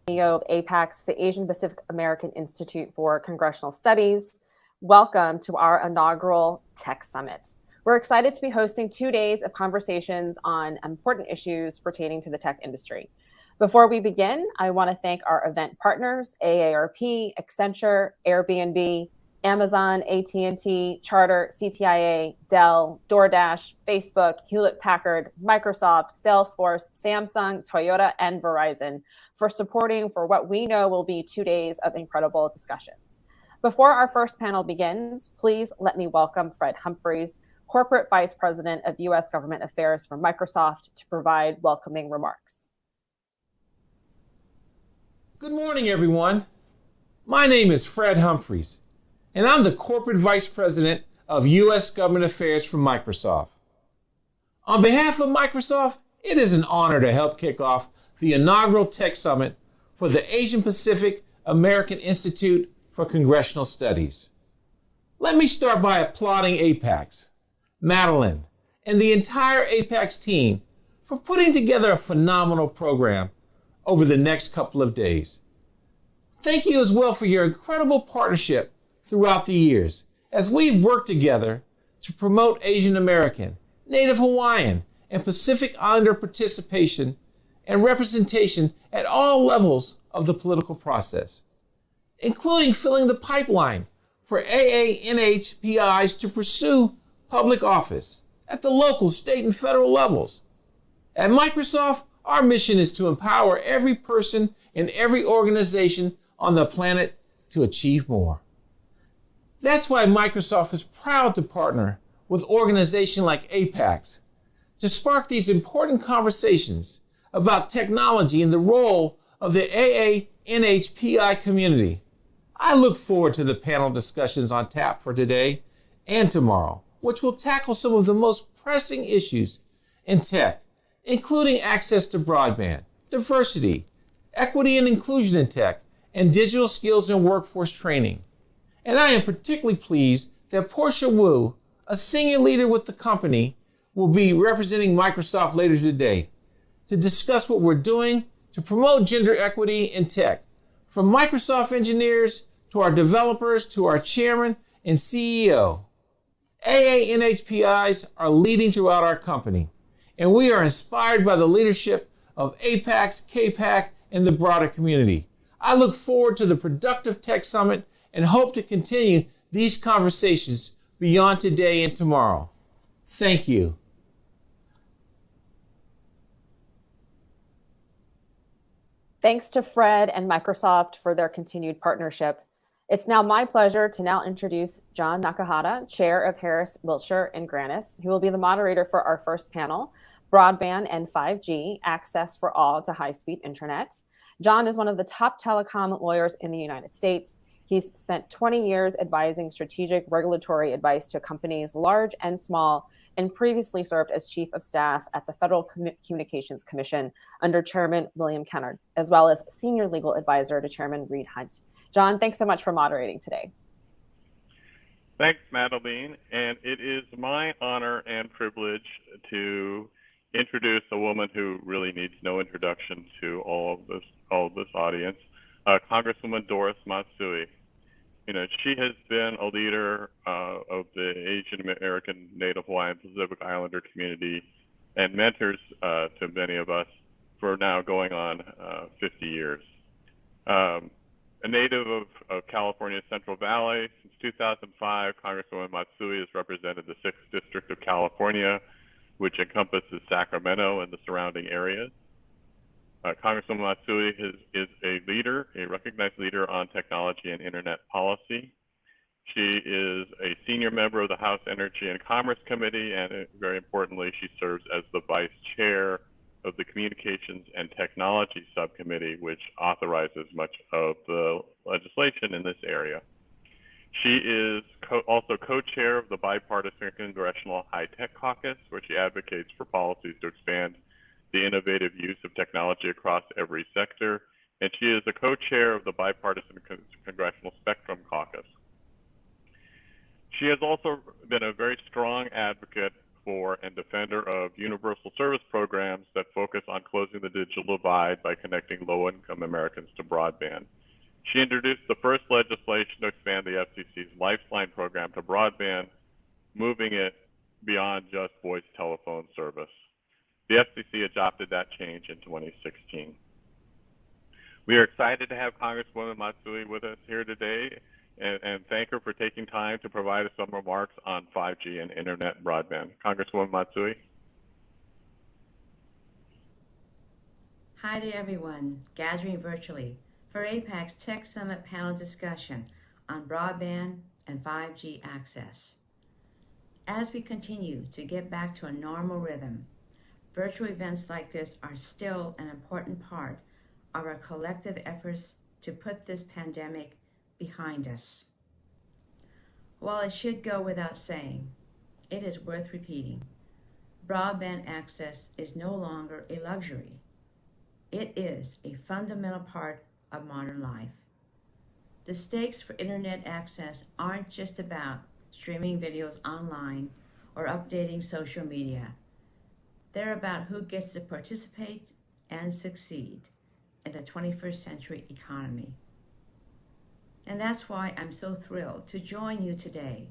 CEO of APAICS, the Asian Pacific American Institute for Congressional Studies. Welcome to our inaugural Tech Summit. We're excited to be hosting 2 days of conversations on important issues pertaining to the tech industry. Before we begin, I want to thank our event partners, AARP, Accenture, Airbnb, Amazon, AT&T, Charter, CTIA, Dell, DoorDash, Facebook, Hewlett-Packard, Microsoft, Salesforce, Samsung, Toyota, and Verizon for supporting for what we know will be 2 days of incredible discussions. Before our first panel begins, please let me welcome Fred Humphries, Corporate Vice President of U.S. Government Affairs for Microsoft, to provide welcoming remarks. Good morning, everyone. My name is Fred Humphries, and I'm the Corporate Vice President of U.S. Government Affairs for Microsoft. On behalf of Microsoft, it is an honor to help kick off the inaugural Tech Summit for the Asian Pacific American Institute for Congressional Studies. Let me start by applauding APAICS, Madeline, and the entire APAICS team for putting together a phenomenal program over the next couple of days. Thank you as well for your incredible partnership throughout the years as we've worked together to promote Asian American, Native Hawaiian, and Pacific Islander participation and representation at all levels of the political process, including filling the pipeline for AA-NHPIs to pursue public office at the local, state, and federal levels. At Microsoft, our mission is to empower every person and every organization on the planet to achieve more. That's why Microsoft is proud to partner with organizations like APAICS to spark these important conversations about technology and the role of the AA-NHPI community. I look forward to the panel discussions on tap for today and tomorrow, which will tackle some of the most pressing issues in tech, including access to broadband, diversity, equity and inclusion in tech, and digital skills and workforce training. And I am particularly pleased that Portia Wu, a senior leader with the company, will be representing Microsoft later today to discuss what we're doing to promote gender equity in tech, from Microsoft engineers to our developers to our chairman and CEO. AA-NHPIs are leading throughout our company, and we are inspired by the leadership of APAICS, KPAC, and the broader community. I look forward to the productive Tech Summit and hope to continue these conversations beyond today and tomorrow. Thank you. Thanks to Fred and Microsoft for their continued partnership. It's now my pleasure to now introduce John Nakahata, Chair of Harris, Wiltshire, and Grannis, who will be the moderator for our first panel, Broadband and 5G, Access for All to High-Speed Internet. John is one of the top telecom lawyers in the United States. He's spent 20 years advising strategic regulatory advice to companies large and small, and previously served as Chief of Staff at the Federal Communications Commission under Chairman William Kennard, as well as Senior Legal Advisor to Chairman Reed Hundt. John, thanks so much for moderating today. Thanks, Madeline. And it is my honor and privilege to introduce a woman who really needs no introduction to all of this audience, Congresswoman Doris Matsui. You know, she has been a leader of the Asian American, Native Hawaiian, Pacific Islander community and mentors to many of us for now going on 50 years. A native of California's Central Valley, since 2005, Congresswoman Matsui has represented the 6th District of California, which encompasses Sacramento and the surrounding areas. Congresswoman Matsui is a leader, a recognized leader on technology and internet policy. She is a senior member of the House Energy and Commerce Committee, and very importantly, she serves as the vice chair of the Communications and Technology Subcommittee, which authorizes much of the legislation in this area. She is also co-chair of the Bipartisan Congressional High-Tech Caucus, where she advocates for policies to expand the innovative use of technology across every sector. And she is a co-chair of the Bipartisan Congressional Spectrum Caucus. She has also been a very strong advocate for and defender of universal service programs that focus on closing the digital divide by connecting low-income Americans to broadband. She introduced the first legislation to expand the FCC's Lifeline program to broadband, moving it beyond just voice telephone service. The FCC adopted that change in 2016. We are excited to have Congresswoman Matsui with us here today and thank her for taking time to provide us some remarks on 5G and internet broadband. Congresswoman Matsui. Hi to everyone gathering virtually for APAICS Tech Summit panel discussion on broadband and 5G access. As we continue to get back to a normal rhythm, virtual events like this are still an important part of our collective efforts to put this pandemic behind us. While it should go without saying, it is worth repeating. Broadband access is no longer a luxury. It is a fundamental part of modern life. The stakes for internet access aren't just about streaming videos online or updating social media. They're about who gets to participate and succeed in the 21st century economy. And that's why I'm so thrilled to join you today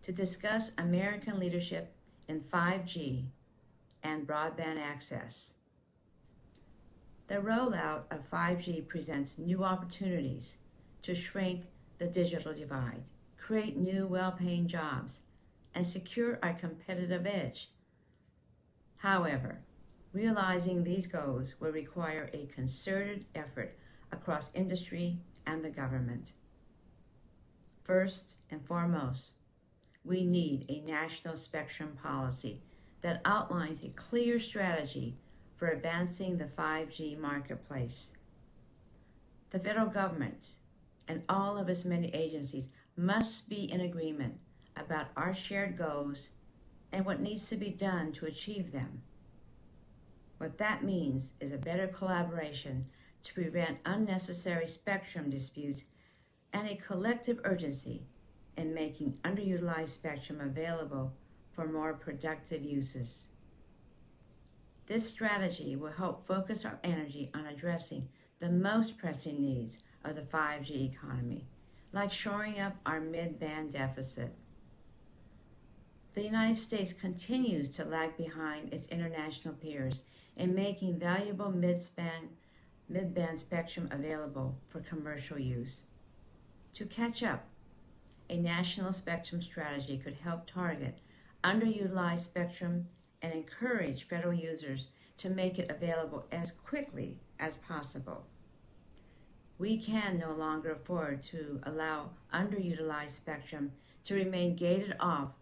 to discuss American leadership in 5G and broadband access. The rollout of 5G presents new opportunities to shrink the digital divide, create new well-paying jobs, and secure our competitive edge. However, realizing these goals will require a concerted effort across industry and the government. First and foremost, we need a national spectrum policy that outlines a clear strategy for advancing the 5G marketplace. The federal government and all of its many agencies must be in agreement about our shared goals and what needs to be done to achieve them. What that means is a better collaboration to prevent unnecessary spectrum disputes and a collective urgency in making underutilized spectrum available for more productive uses. This strategy will help focus our energy on addressing the most pressing needs of the 5G economy, like shoring up our mid-band deficit. The United States continues to lag behind its international peers in making valuable mid-band spectrum available for commercial use. To catch up, a national spectrum strategy could help target underutilized spectrum and encourage federal users to make it available as quickly as possible. We can no longer afford to allow underutilized spectrum to remain gated off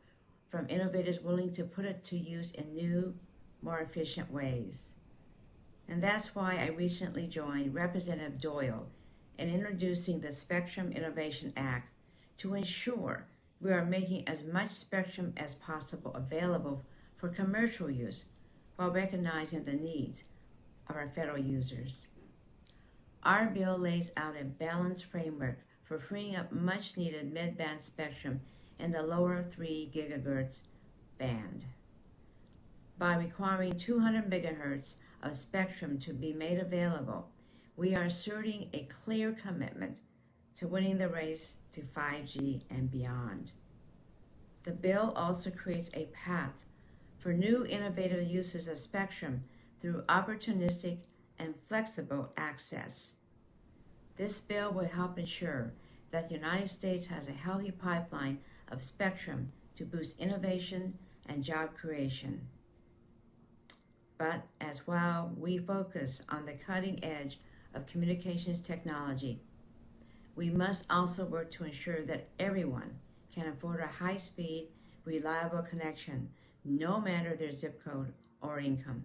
from innovators willing to put it to use in new, more efficient ways. And that's why I recently joined Representative Doyle in introducing the Spectrum Innovation Act to ensure we are making as much spectrum as possible available for commercial use while recognizing the needs of our federal users. Our bill lays out a balanced framework for freeing up much needed mid-band spectrum in the lower 3 gigahertz band. By requiring 200 megahertz of spectrum to be made available, we are asserting a clear commitment to winning the race to 5G and beyond. The bill also creates a path for new innovative uses of spectrum through opportunistic and flexible access. This bill will help ensure that the United States has a healthy pipeline of spectrum to boost innovation and job creation. But as while we focus on the cutting edge of communications technology, we must also work to ensure that everyone can afford a high-speed, reliable connection, no matter their zip code or income.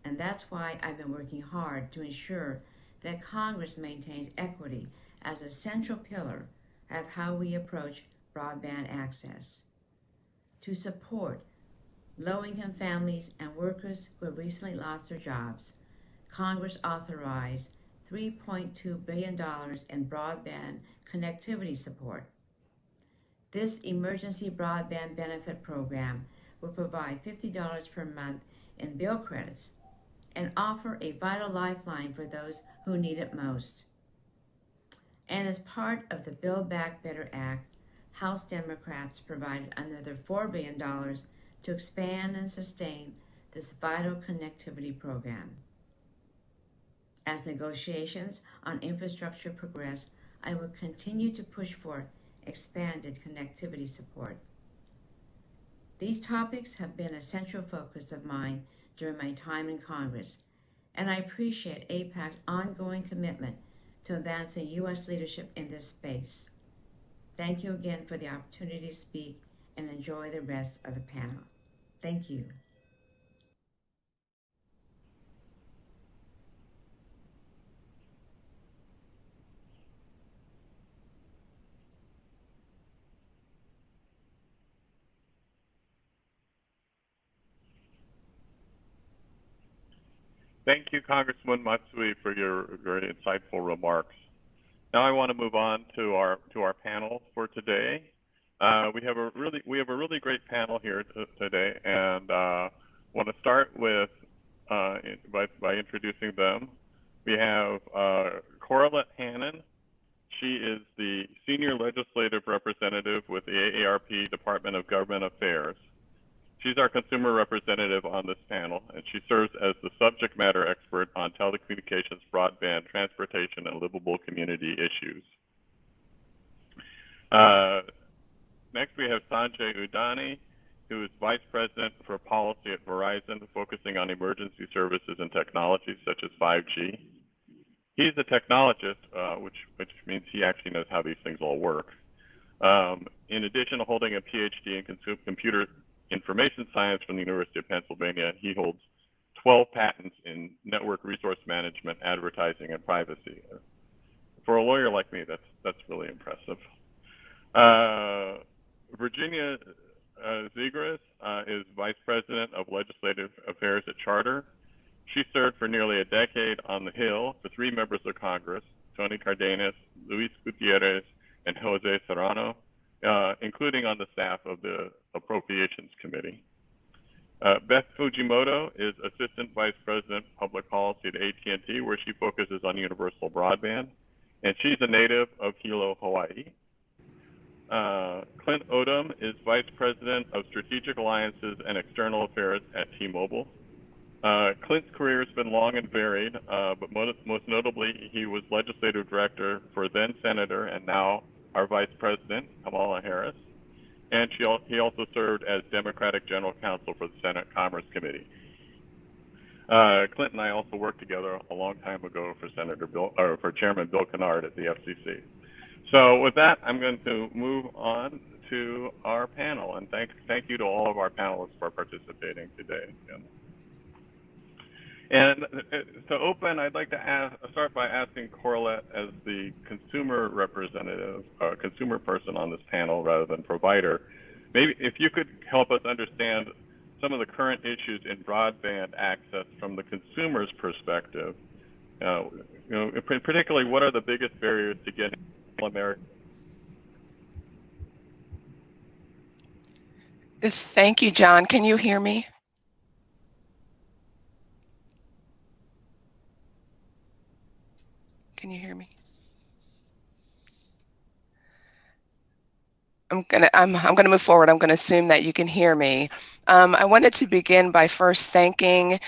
And that's why I've been working hard to ensure that Congress maintains equity as a central pillar of how we approach broadband access. To support low-income families and workers who have recently lost their jobs, Congress authorized $3.2 billion in broadband connectivity support. This emergency broadband benefit program will provide $50 per month in bill credits and offer a vital lifeline for those who need it most. And as part of the Build Back Better Act, House Democrats provided another $4 billion to expand and sustain this vital connectivity program. As negotiations on infrastructure progress, I will continue to push for expanded connectivity support. These topics have been a central focus of mine during my time in Congress, and I appreciate APAIC's ongoing commitment to advancing U.S. leadership in this space. Thank you again for the opportunity to speak, and enjoy the rest of the panel. Thank you. Thank you, Congresswoman Matsui, for your very insightful remarks. Now I want to move on to our panel for today. We have a really great panel here today, and want to start with by introducing them. We have Corlett Hannon. She is the Senior Legislative Representative with the AARP Department of Government Affairs. She's our consumer representative on this panel, and she serves as the subject matter expert on telecommunications, broadband, transportation, and livable community issues. Next, we have Sanjay Udani, who is Vice President for Policy at Verizon, focusing on emergency services and technologies such as 5G. He's a technologist, which means he actually knows how these things all work. In addition to holding a PhD in computer information science from the University of Pennsylvania, he holds 12 patents in network resource management, advertising, and privacy. For a lawyer like me, that's really impressive. Virginia Zegras is Vice President of Legislative Affairs at Charter. She served for nearly a decade on the Hill for 3 members of Congress, Tony Cardenas, Luis Gutierrez, and Jose Serrano, including on the staff of the Appropriations Committee. Beth Fujimoto is Assistant Vice President Public Policy at AT&T, where she focuses on universal broadband, and she's a native of Hilo, Hawaii. Clint Odom is Vice President of Strategic Alliances and External Affairs at T-Mobile. Clint's career has been long and varied, but most notably, he was Legislative Director for then Senator and now our Vice President, Kamala Harris, and he also served as Democratic General Counsel for the Senate Commerce Committee. Clint and I also worked together a long time ago for Chairman Bill Kennard at the FCC. So with that, I'm going to move on to our panel, and thank you to all of our panelists for participating today. And to open, I'd like to start by asking Corlett, as the consumer representative, consumer person on this panel rather than provider, maybe if you could help us understand some of the current issues in broadband access from the consumer's perspective. Particularly, what are the biggest barriers to getting American? Thank you, John. Can you hear me? Can you hear me? I'm gonna move forward. I'm gonna assume that you can hear me. I wanted to begin by first thanking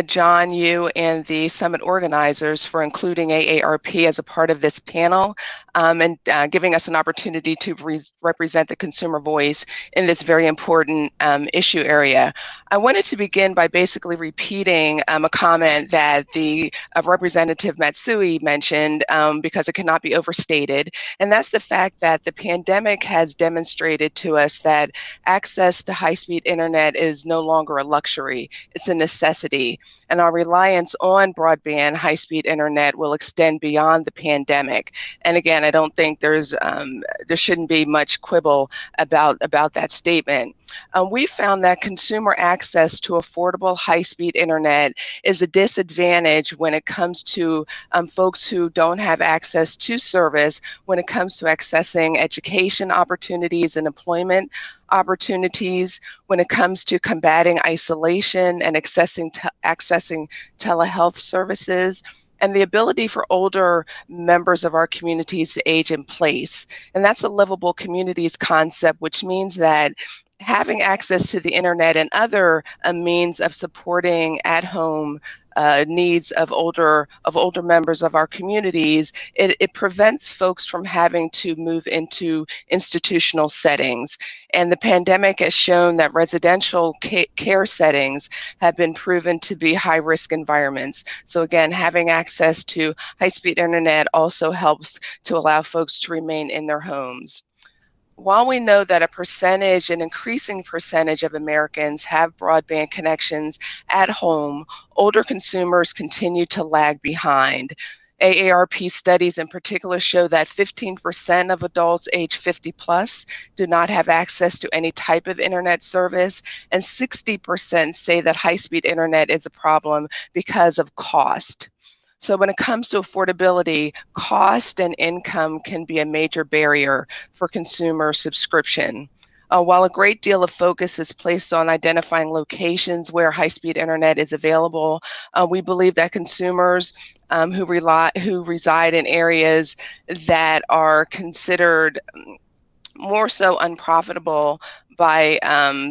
John, you, and the summit organizers for including AARP as a part of this panel and giving us an opportunity to represent the consumer voice in this very important issue area. I wanted to begin by basically repeating a comment that the Representative Matsui mentioned because it cannot be overstated, and that's the fact that the pandemic has demonstrated to us that access to high-speed internet is no longer a luxury, it's a necessity. And our reliance on broadband high-speed internet will extend beyond the pandemic. And again, I don't think there shouldn't be much quibble about that statement. We found that consumer access to affordable high-speed internet is a disadvantage when it comes to folks who don't have access to service when it comes to accessing education opportunities and employment opportunities, when it comes to combating isolation and accessing telehealth services, and the ability for older members of our communities to age in place. And that's a livable communities concept, which means that having access to the internet and other means of supporting at-home needs of older members of our communities, it prevents folks from having to move into institutional settings. And the pandemic has shown that residential care settings have been proven to be high-risk environments. So again, having access to high-speed internet also helps to allow folks to remain in their homes. While we know that an increasing percentage of Americans have broadband connections at home, older consumers continue to lag behind. AARP studies in particular show that 15% of adults age 50 plus do not have access to any type of internet service, and 60% say that high-speed internet is a problem because of cost. So when it comes to affordability, cost and income can be a major barrier for consumer subscription. While a great deal of focus is placed on identifying locations where high-speed internet is available, we believe that consumers who reside in areas that are considered more so unprofitable by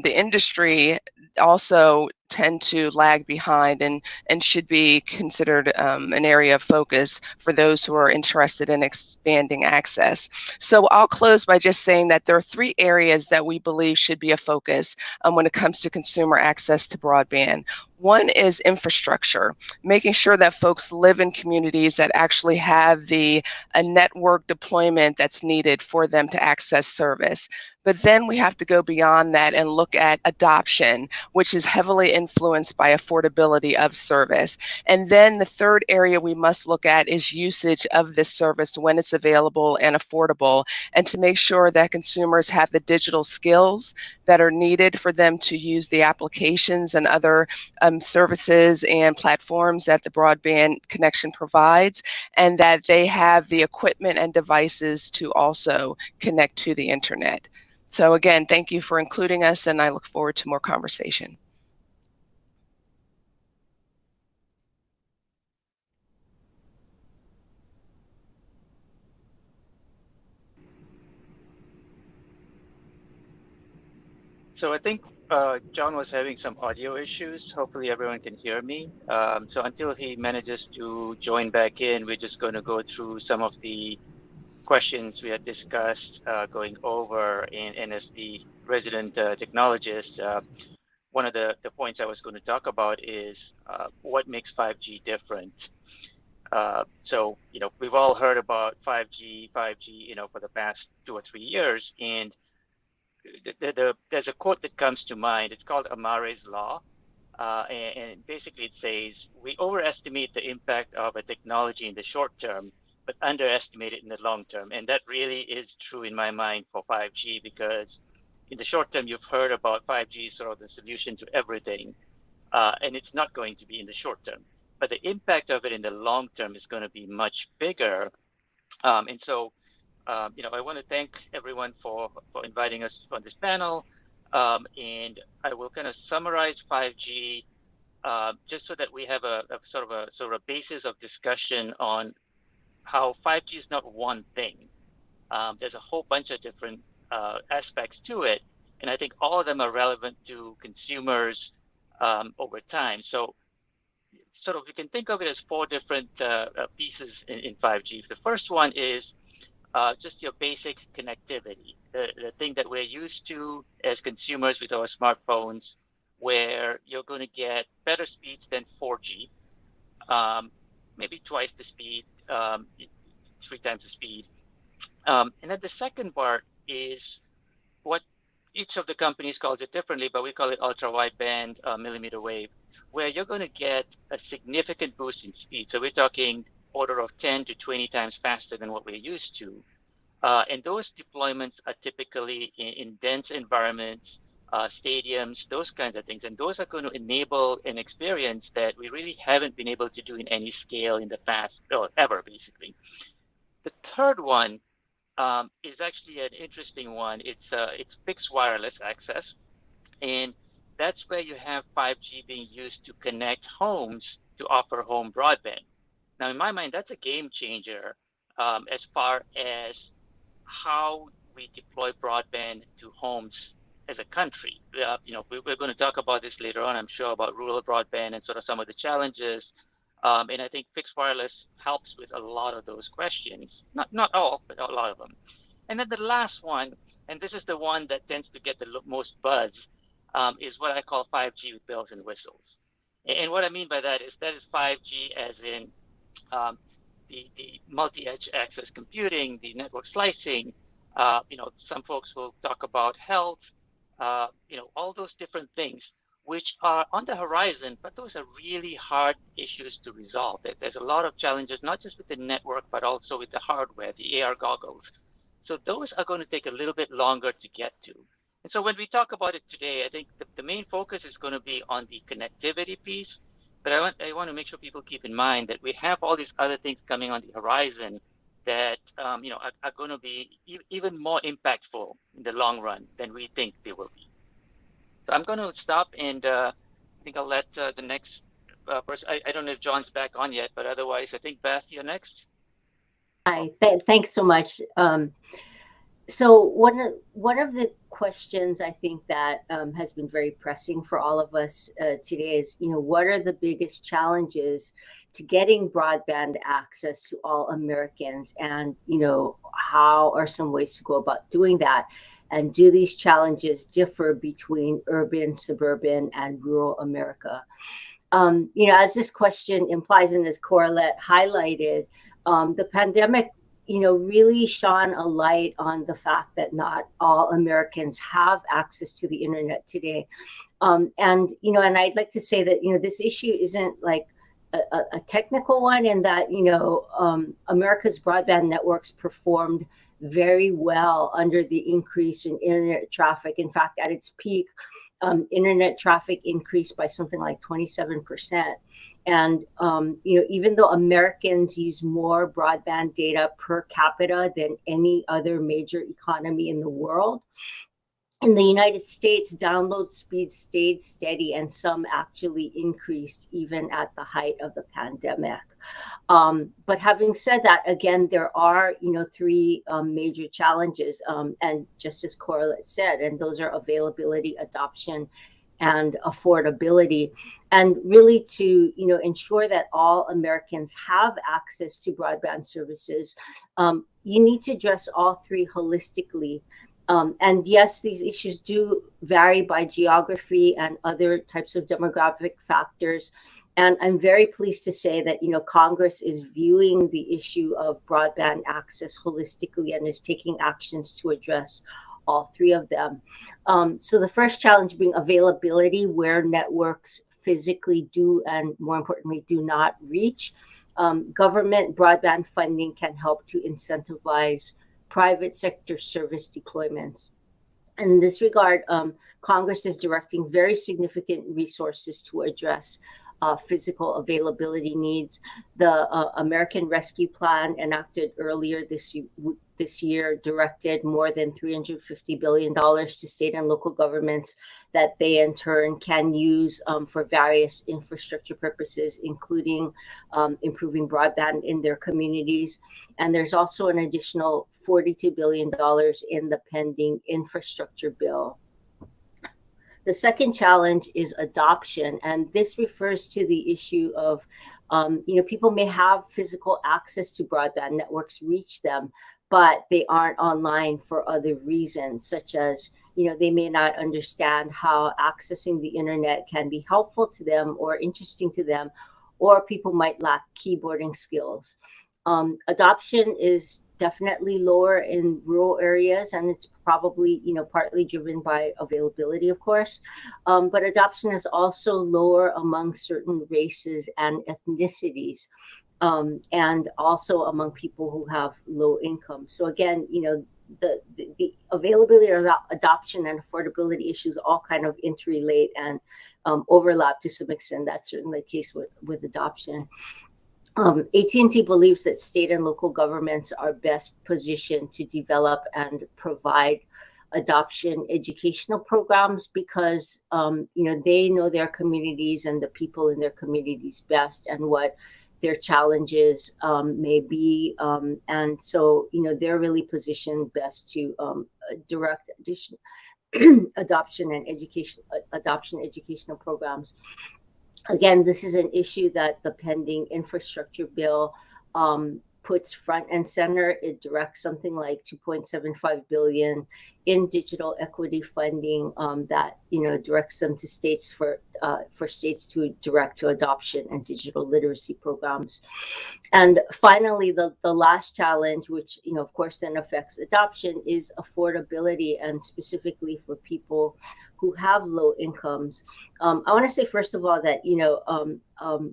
the industry also tend to lag behind and should be considered an area of focus for those who are interested in expanding access. So I'll close by just saying that there are 3 areas that we believe should be a focus when it comes to consumer access to broadband. One is infrastructure, making sure that folks live in communities that actually have a network deployment that's needed for them to access service. But then we have to go beyond that and look at adoption, which is heavily influenced by affordability of service. And then the third area we must look at is usage of this service when it's available and affordable, and to make sure that consumers have the digital skills that are needed for them to use the applications and other services and platforms that the broadband connection provides, and that they have the equipment and devices to also connect to the internet. So again, thank you for including us, and I look forward to more conversation. So I think John was having some audio issues. Hopefully everyone can hear me. So until he manages to join back in, we're just going to go through some of the questions we had discussed going over. And as the resident technologist, one of the points I was going to talk about is what makes 5G different. So, we've all heard about 5G, for the past 2 or 3 years. And there's a quote that comes to mind. It's called Amare's Law. And basically it says, we overestimate the impact of a technology in the short term, but underestimate it in the long term. And that really is true in my mind for 5G, because in the short term, you've heard about 5G sort of the solution to everything. And it's not going to be in the short term. But the impact of it in the long term is going to be much bigger. And so, I want to thank everyone for inviting us on this panel. And I will kind of summarize 5G just so that we have a sort of a basis of discussion on how 5G is not one thing. There's a whole bunch of different aspects to it. And I think all of them are relevant to consumers over time. So sort of you can think of it as 4 different pieces in 5G. The first one is just your basic connectivity, the thing that we're used to as consumers with our smartphones, where you're going to get better speeds than 4G, maybe twice the speed, 3 times the speed. And then the second part is what each of the companies calls it differently, but we call it ultra wideband millimeter wave, where you're going to get a significant boost in speed. So we're talking order of 10 to 20 times faster than what we're used to. And those deployments are typically in dense environments stadiums, those kinds of things. And those are going to enable an experience that we really haven't been able to do in any scale in the past, or ever, basically. The third one is actually an interesting one. It's fixed wireless access, and that's where you have 5G being used to connect homes to offer home broadband. Now, in my mind, that's a game changer as far as how we deploy broadband to homes as a country. We're going to talk about this later on, I'm sure, about rural broadband and sort of some of the challenges. And I think fixed wireless helps with a lot of those questions. Not all, but a lot of them. And then the last one, and this is the one that tends to get the most buzz, is what I call 5G with bells and whistles. And what I mean by that is 5G as in the multi-edge access computing, the network slicing. Some folks will talk about health, all those different things, which are on the horizon, but those are really hard issues to resolve. There's a lot of challenges, not just with the network, but also with the hardware, the AR goggles. So those are going to take a little bit longer to get to. And so when we talk about it today, I think the main focus is going to be on the connectivity piece. But I want to make sure people keep in mind that we have all these other things coming on the horizon that are going to be even more impactful in the long run than we think they will be. So I'm going to stop, and I think I'll let the next person. I don't know if John's back on yet, but otherwise, I think Beth, you're next. Hi, thanks so much. So one of the questions I think that has been very pressing for all of us today is, what are the biggest challenges to getting broadband access to all Americans, and how are some ways to go about doing that? And do these challenges differ between urban, suburban, and rural America? As this question implies, and as Corlett highlighted, the pandemic really shone a light on the fact that not all Americans have access to the internet today. And I'd like to say that, this issue isn't like a technical one, in that, America's broadband networks performed very well under the increase in internet traffic. In fact, at its peak, internet traffic increased by something like 27%. And, even though Americans use more broadband data per capita than any other major economy in the world, in the United States, download speeds stayed steady, and some actually increased even at the height of the pandemic. But having said that, again, there are, three major challenges, and just as Corlett said, and those are availability, adoption, and affordability. And really to ensure that all Americans have access to broadband services, you need to address all three holistically. And yes, these issues do vary by geography and other types of demographic factors. And I'm very pleased to say that Congress is viewing the issue of broadband access holistically and is taking actions to address all three of them. So the first challenge being availability, where networks physically do, and more importantly, do not reach. Government broadband funding can help to incentivize private sector service deployments. And in this regard, Congress is directing very significant resources to address physical availability needs. The American Rescue Plan, enacted earlier this year, directed more than $350 billion to state and local governments that they in turn can use for various infrastructure purposes, including improving broadband in their communities. And there's also an additional $42 billion in the pending infrastructure bill. The second challenge is adoption, and this refers to the issue of, people may have physical access to broadband networks, reach them, but they aren't online for other reasons, such as, they may not understand how accessing the internet can be helpful to them or interesting to them, or people might lack keyboarding skills. Adoption is definitely lower in rural areas, and it's probably, partly driven by availability, of course. But adoption is also lower among certain races and ethnicities, and also among people who have low income. So again, the availability or adoption and affordability issues all kind of interrelate and overlap to some extent. That's certainly the case with adoption. AT&T believes that state and local governments are best positioned to develop and provide adoption educational programs because they know their communities and the people in their communities best and what their challenges may be, and so they're really positioned best to direct adoption educational programs. Again, this is an issue that the pending infrastructure bill puts front and center. It directs something like $2.75 billion in digital equity funding that directs them to states for states to direct to adoption and digital literacy programs. And finally, the last challenge, which of course then affects adoption, is affordability, and specifically for people who have low incomes. I want to say, first of all, that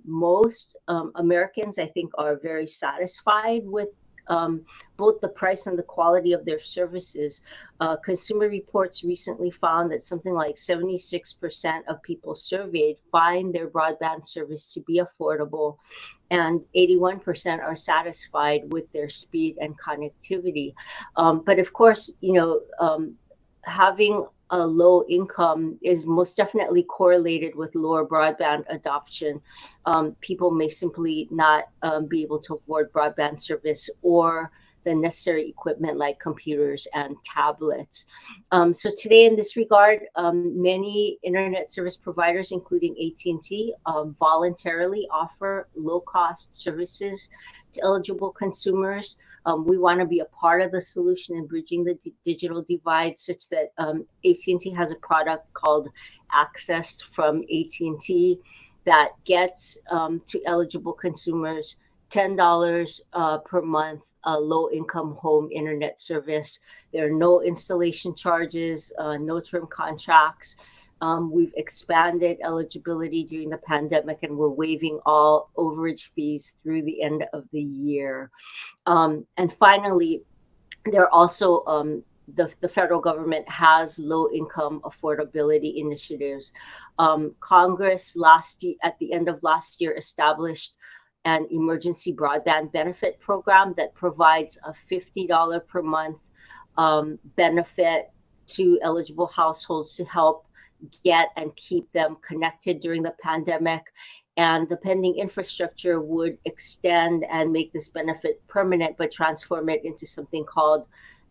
most Americans, I think, are very satisfied with both the price and the quality of their services. Consumer Reports recently found that something like 76% of people surveyed find their broadband service to be affordable, and 81% are satisfied with their speed and connectivity. But of course, having a low income is most definitely correlated with lower broadband adoption. People may simply not be able to afford broadband service or the necessary equipment like computers and tablets. So today, in this regard, many internet service providers, including AT&T, voluntarily offer low-cost services to eligible consumers. We want to be a part of the solution in bridging the digital divide, such that AT&T has a product called Access from AT&T that gets to eligible consumers $10 per month, a low-income home internet service. There are no installation charges, no term contracts. We've expanded eligibility during the pandemic, and we're waiving all overage fees through the end of the year. And finally, there are also the federal government has low-income affordability initiatives. Congress at the end of last year established an emergency broadband benefit program that provides a $50 per month benefit to eligible households to help get and keep them connected during the pandemic. And the pending infrastructure would extend and make this benefit permanent, but transform it into something called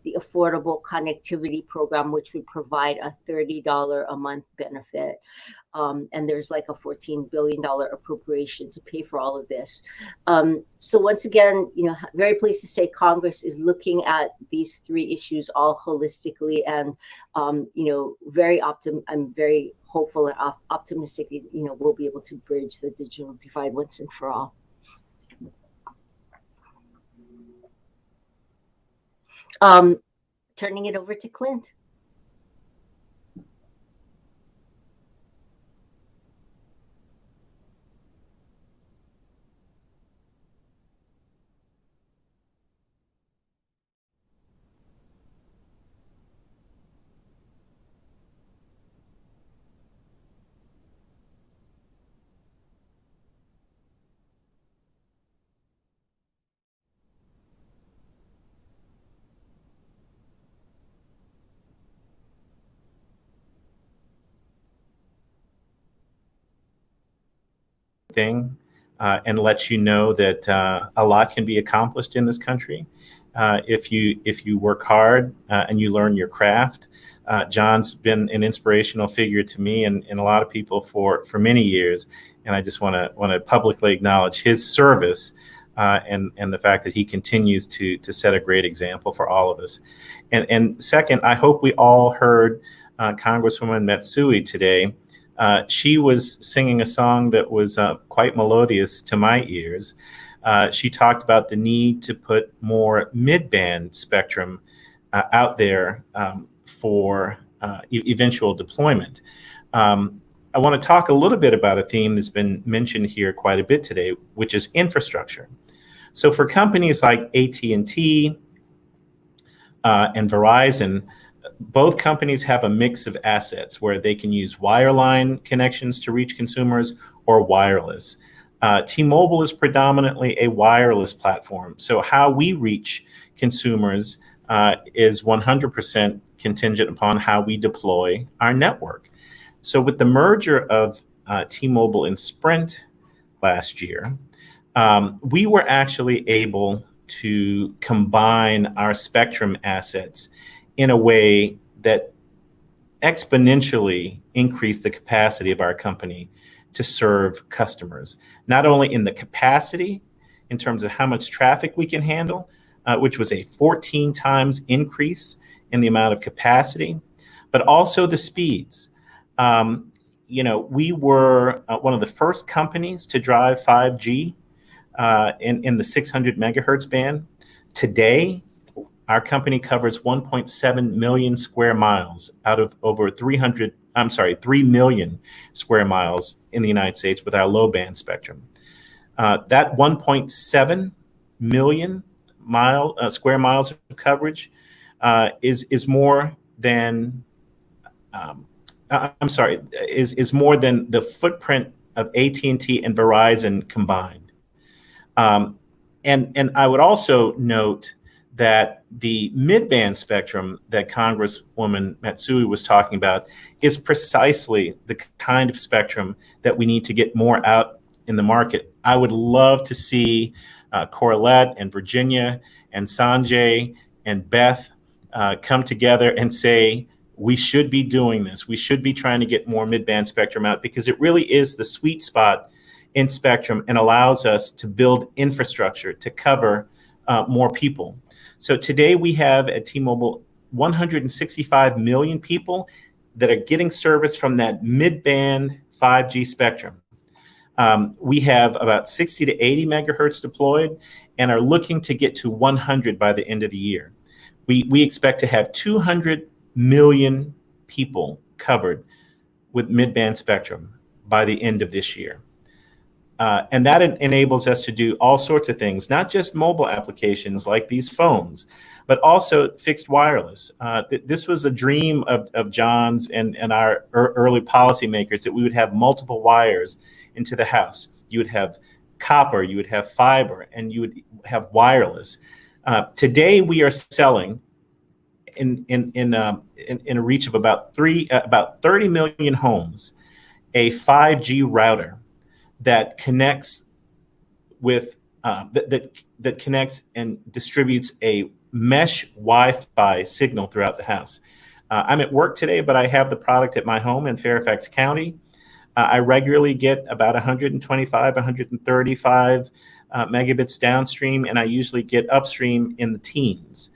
the Affordable Connectivity Program, which would provide a $30 a month benefit. And there's like a $14 billion appropriation to pay for all of this. So once again, very pleased to say Congress is looking at these three issues all holistically, and I'm very hopeful and optimistic that we'll be able to bridge the digital divide once and for all. Turning it over to Clint. Thing and lets you know that a lot can be accomplished in this country if you work hard and you learn your craft. John's been an inspirational figure to me and a lot of people for many years, and I just want to publicly acknowledge his service and the fact that he continues to set a great example for all of us. And second, I hope we all heard Congresswoman Matsui today. She was singing a song that was quite melodious to my ears. She talked about the need to put more mid-band spectrum out there for eventual deployment. I want to talk a little bit about a theme that's been mentioned here quite a bit today, which is infrastructure. So for companies like AT&T, and Verizon, both companies have a mix of assets where they can use wireline connections to reach consumers or wireless. T-Mobile is predominantly a wireless platform. So how we reach consumers is 100% contingent upon how we deploy our network. So with the merger of T-Mobile and Sprint last year, we were actually able to combine our spectrum assets in a way that exponentially increased the capacity of our company to serve customers, not only in the capacity in terms of how much traffic we can handle, which was a 14 times increase in the amount of capacity, but also the speeds. We were one of the first companies to drive 5G in the 600 megahertz band. Today, our company covers 1.7 million square miles out of over 3 million square miles in the United States with our low band spectrum. That 1.7 million square miles of coverage is more than is more than the footprint of AT&T and Verizon combined. And I would also note that the mid-band spectrum that Congresswoman Matsui was talking about is precisely the kind of spectrum that we need to get more out in the market. I would love to see Corlette and Virginia and Sanjay and Beth come together and say, we should be doing this. We should be trying to get more mid-band spectrum out because it really is the sweet spot in spectrum and allows us to build infrastructure to cover more people. So today we have at T-Mobile 165 million people that are getting service from that mid-band 5G spectrum. We have about 60 to 80 megahertz deployed and are looking to get to 100 by the end of the year. We expect to have 200 million people covered with mid-band spectrum by the end of this year. And that enables us to do all sorts of things, not just mobile applications like these phones, but also fixed wireless. This was a dream of John's and our early policymakers, that we would have multiple wires into the house. You would have copper, you would have fiber, and you would have wireless. Today, we are selling in a reach of about 30 million homes a 5G router that connects with that connects and distributes a mesh Wi-Fi signal throughout the house. I'm at work today, but I have the product at my home in Fairfax County. I regularly get about 125, 135 megabits downstream, and I usually get upstream in the teens.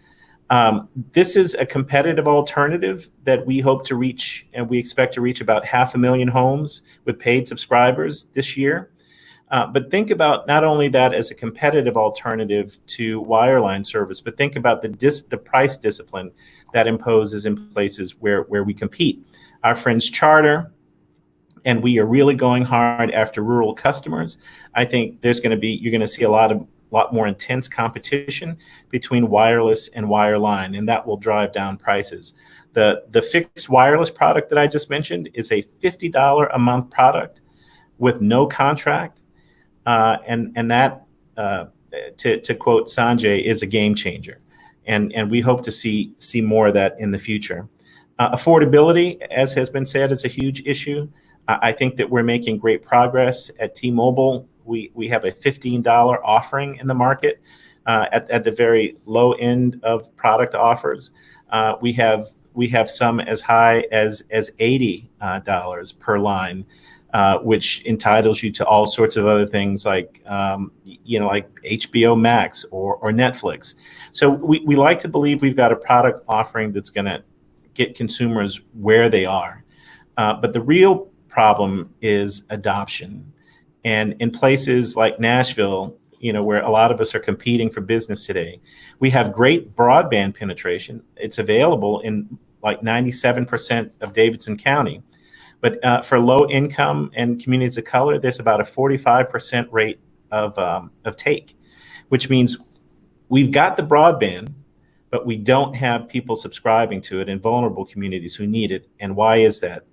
This is a competitive alternative that we hope to reach, and we expect to reach about 500,000 homes with paid subscribers this year. But think about not only that as a competitive alternative to wireline service, but think about the price discipline that imposes in places where we compete. Our friends Charter and we are really going hard after rural customers. I think you're going to see a lot more intense competition between wireless and wireline, and that will drive down prices. The fixed wireless product that I just mentioned is a $50 a month product with no contract, and that, to quote Sanjay, is a game changer, and we hope to see more of that in the future. Affordability, as has been said, is a huge issue. I think that we're making great progress at T-Mobile. We have a $15 offering in the market at the very low end of product offers. We have some as high as $80 per line, which entitles you to all sorts of other things like HBO Max or Netflix. So we like to believe we've got a product offering that's going to get consumers where they are. But the real problem is adoption. And in places like Nashville, where a lot of us are competing for business today, we have great broadband penetration. It's available in like 97% of Davidson County. But for low income and communities of color, there's about a 45% rate of take, which means we've got the broadband, but we don't have people subscribing to it in vulnerable communities who need it. And why is that?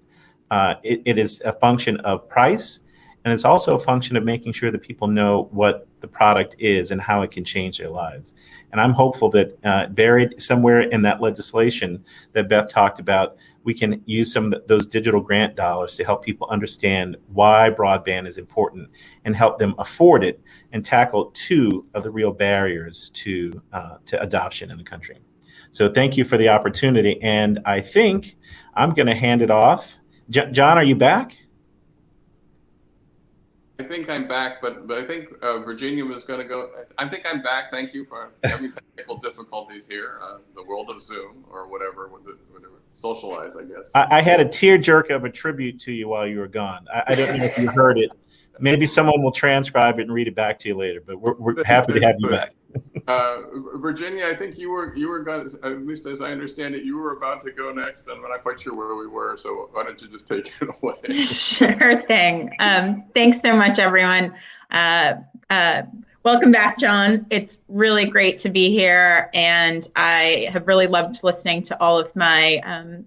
It is a function of price, and it's also a function of making sure that people know what the product is and how it can change their lives. And I'm hopeful that buried somewhere in that legislation that Beth talked about, we can use some of those digital grant dollars to help people understand why broadband is important and help them afford it and tackle two of the real barriers to adoption in the country. So thank you for the opportunity. And I think I'm going to hand it off. John, are you back? I think I'm back, but I think Virginia was going to go. I think I'm back. Thank you for having technical difficulties here. The world of Zoom or whatever, socialize, I guess. I had a tearjerker of a tribute to you while you were gone. I don't know if you heard it. Maybe someone will transcribe it and read it back to you later, but we're happy to have you back. Virginia, I think you were going, at least as I understand it, you were about to go next. I'm not quite sure where we were, so why don't you just take it away? Sure thing. Thanks so much, everyone. Welcome back, John. It's really great to be here, and I have really loved listening to all of my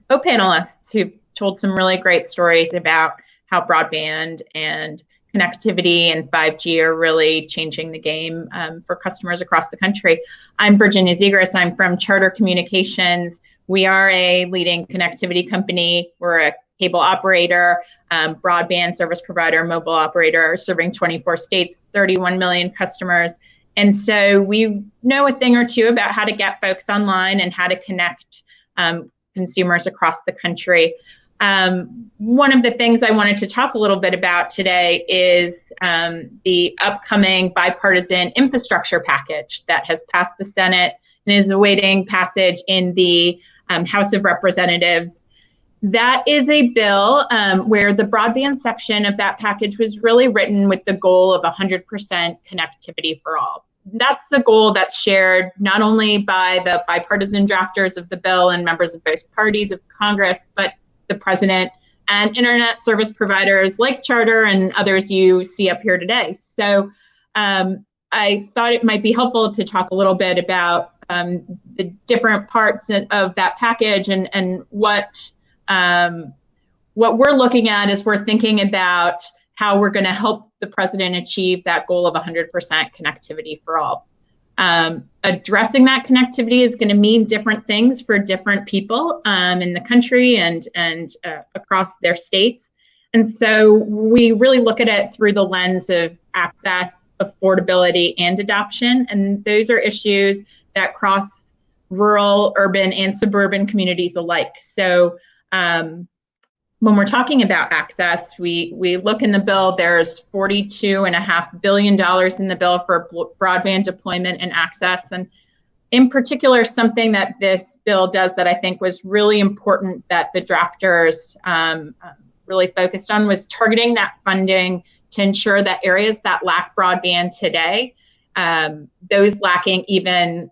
co-panelists who've told some really great stories about how broadband and connectivity and 5G are really changing the game for customers across the country. I'm Virginia Zegras. I'm from Charter Communications. We are a leading connectivity company. We're a cable operator, broadband service provider, mobile operator, serving 24 states, 31 million customers. And so we know a thing or two about how to get folks online and how to connect consumers across the country. One of the things I wanted to talk a little bit about today is the upcoming bipartisan infrastructure package that has passed the Senate and is awaiting passage in the House of Representatives. That is a bill where the broadband section of that package was really written with the goal of 100% connectivity for all. That's a goal that's shared not only by the bipartisan drafters of the bill and members of both parties of Congress, but the president and internet service providers like Charter and others you see up here today. So I thought it might be helpful to talk a little bit about the different parts of that package and what we're looking at as we're thinking about how we're going to help the president achieve that goal of 100% connectivity for all. Addressing that connectivity is going to mean different things for different people in the country and across their states. And so we really look at it through the lens of access, affordability, and adoption. And those are issues that cross rural, urban, and suburban communities alike. So when we're talking about access, we look in the bill, there's $42.5 billion in the bill for broadband deployment and access. And in particular, something that this bill does that I think was really important that the drafters really focused on was targeting that funding to ensure that areas that lack broadband today, those lacking even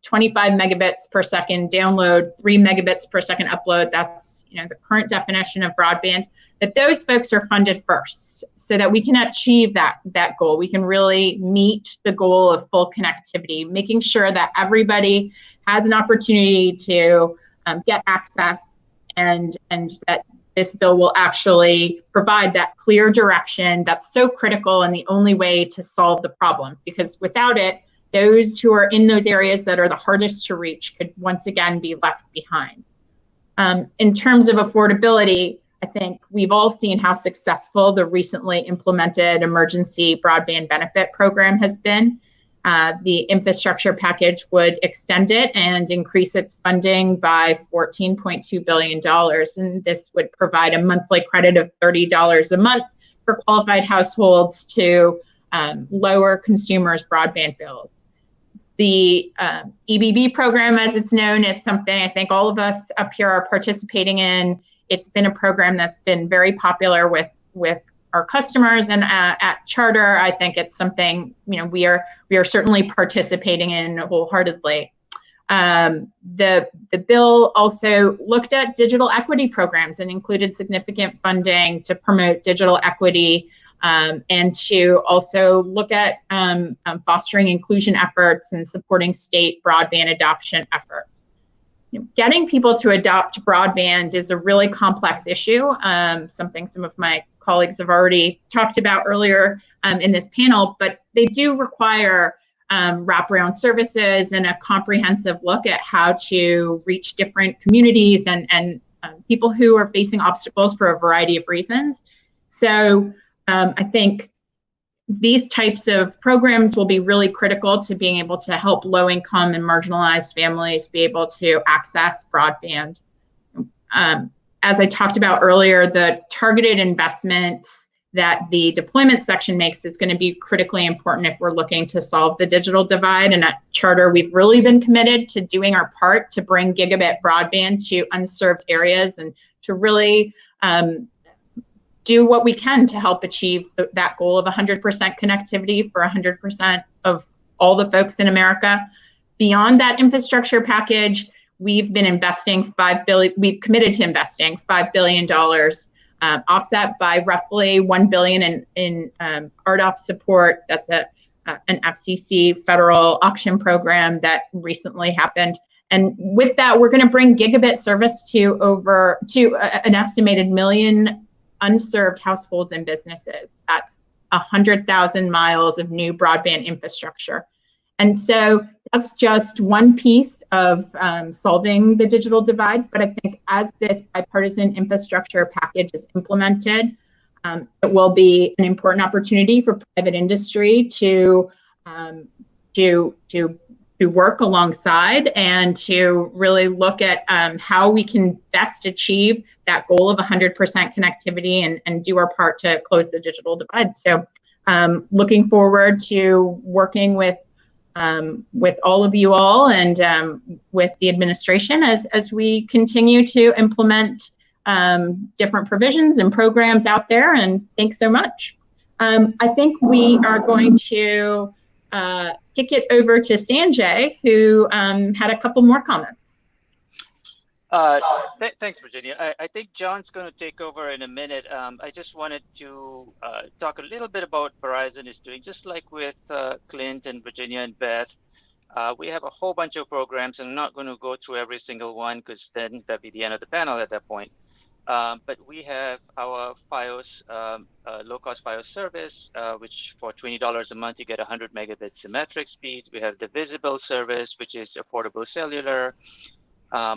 25 megabits per second download, 3 megabits per second upload, that's the current definition of broadband, that those folks are funded first so that we can achieve that goal. We can really meet the goal of full connectivity, making sure that everybody has an opportunity to get access and that this bill will actually provide that clear direction that's so critical and the only way to solve the problem, because without it, those who are in those areas that are the hardest to reach could once again be left behind. In terms of affordability, I think we've all seen how successful the recently implemented emergency broadband benefit program has been. The infrastructure package would extend it and increase its funding by $14.2 billion. And this would provide a monthly credit of $30 a month for qualified households to lower consumers' broadband bills. The EBB program, as it's known, is something I think all of us up here are participating in. It's been a program that's been very popular with our customers, and at Charter, I think it's something we are certainly participating in wholeheartedly. The bill also looked at digital equity programs and included significant funding to promote digital equity and to also look at fostering inclusion efforts and supporting state broadband adoption efforts. Getting people to adopt broadband is a really complex issue, something some of my colleagues have already talked about earlier in this panel, but they do require wraparound services and a comprehensive look at how to reach different communities and people who are facing obstacles for a variety of reasons. So I think these types of programs will be really critical to being able to help low-income and marginalized families be able to access broadband. As I talked about earlier, the targeted investments that the deployment section makes is going to be critically important if we're looking to solve the digital divide. And at Charter, we've really been committed to doing our part to bring gigabit broadband to unserved areas and to really do what we can to help achieve that goal of 100% connectivity for 100% of all the folks in America. Beyond that infrastructure package, we've been investing $5 billion. We've committed to investing $5 billion, offset by roughly $1 billion in RDOF support. That's an FCC federal auction program that recently happened. And with that, we're going to bring gigabit service to an estimated million unserved households and businesses. That's 100,000 miles of new broadband infrastructure. And so that's just one piece of solving the digital divide. But I think as this bipartisan infrastructure package is implemented, it will be an important opportunity for private industry to work alongside and to really look at how we can best achieve that goal of 100% connectivity and do our part to close the digital divide. So looking forward to working with all of you all and with the administration as we continue to implement different provisions and programs out there. And thanks so much. I think we are going to kick it over to Sanjay, who had a couple more comments. Thanks, Virginia. I think John's going to take over in a minute. I just wanted to talk a little bit about Verizon is doing, just like with Clint and Virginia and Beth. We have a whole bunch of programs, and I'm not going to go through every single one because then that'd be the end of the panel at that point. But we have our FiOS, low-cost FiOS service, which for $20 a month, you get 100 megabit symmetric speeds. We have the Visible service, which is affordable cellular.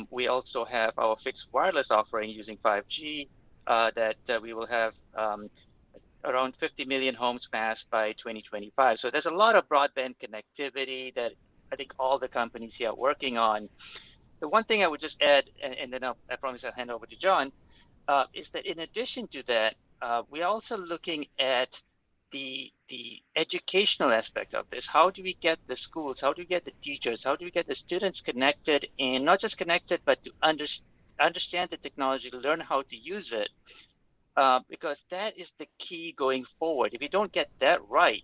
We also have our fixed wireless offering using 5G that we will have around 50 million homes passed by 2025. So there's a lot of broadband connectivity that I think all the companies here are working on. The one thing I would just add, and then I promise I'll hand over to John, is that in addition to that, we're also looking at the educational aspect of this. How do we get the schools? How do we get the teachers? How do we get the students connected, and not just connected, but to understand the technology, to learn how to use it? Because that is the key going forward. If we don't get that right,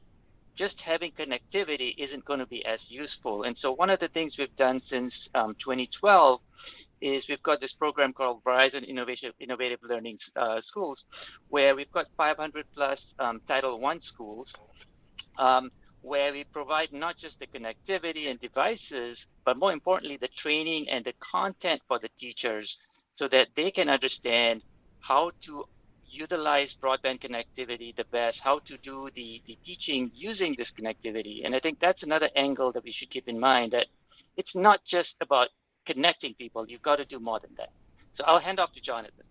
just having connectivity isn't going to be as useful. And so one of the things we've done since 2012 is we've got this program called Verizon Innovative Learning Schools, where we've got 500 plus Title I schools, where we provide not just the connectivity and devices, but more importantly, the training and the content for the teachers so that they can understand how to utilize broadband connectivity the best, how to do the teaching using this connectivity. And I think that's another angle that we should keep in mind, that it's not just about connecting people. You've got to do more than that. So I'll hand off to Jonathan.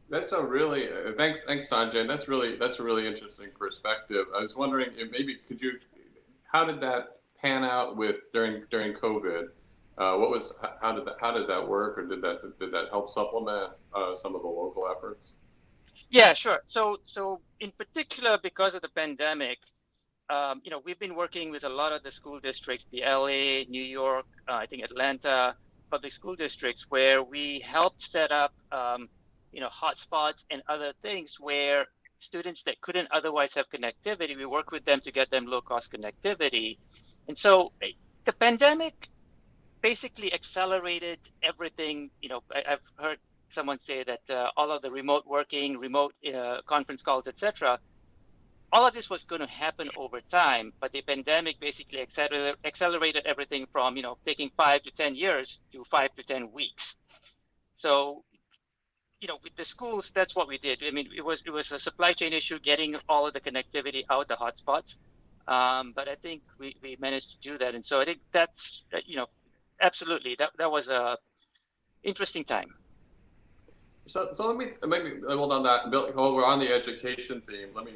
That's a really thanks Sanjay. That's a really interesting perspective. I was wondering if maybe how did that pan out during COVID? How did that work, or did that help supplement some of the local efforts? Yeah, sure. So in particular, because of the pandemic, we've been working with a lot of the school districts, the LA, New York, I think Atlanta public school districts, where we helped set up, hotspots and other things where students that couldn't otherwise have connectivity, we work with them to get them low-cost connectivity. And so the pandemic basically accelerated everything. I've heard someone say that all of the remote working, remote conference calls, etc., all of this was going to happen over time, but the pandemic basically accelerated everything from, taking 5 to 10 years to 5 to 10 weeks. So, with the schools, that's what we did. I mean, it was a supply chain issue getting all of the connectivity out the hotspots, but I think we managed to do that, and so I think that's absolutely that was a interesting time. So let me maybe hold on that. Bill, while we're on the education theme, let me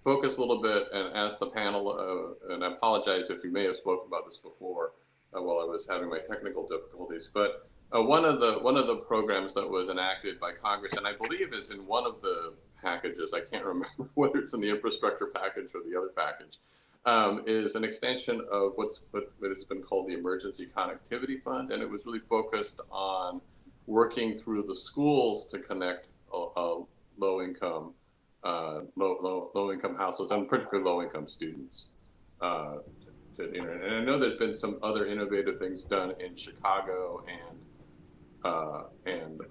focus a little bit and ask the panel. And I apologize if you may have spoken about this before while I was having my technical difficulties. But one of the programs that was enacted by Congress, and I believe is in one of the packages. I can't remember whether it's in the infrastructure package or the other package. Is an extension of what has been called the Emergency Connectivity Fund, and it was really focused on working through the schools to connect low-income households, and particularly low-income students to the internet. And I know there's been some other innovative things done in Chicago and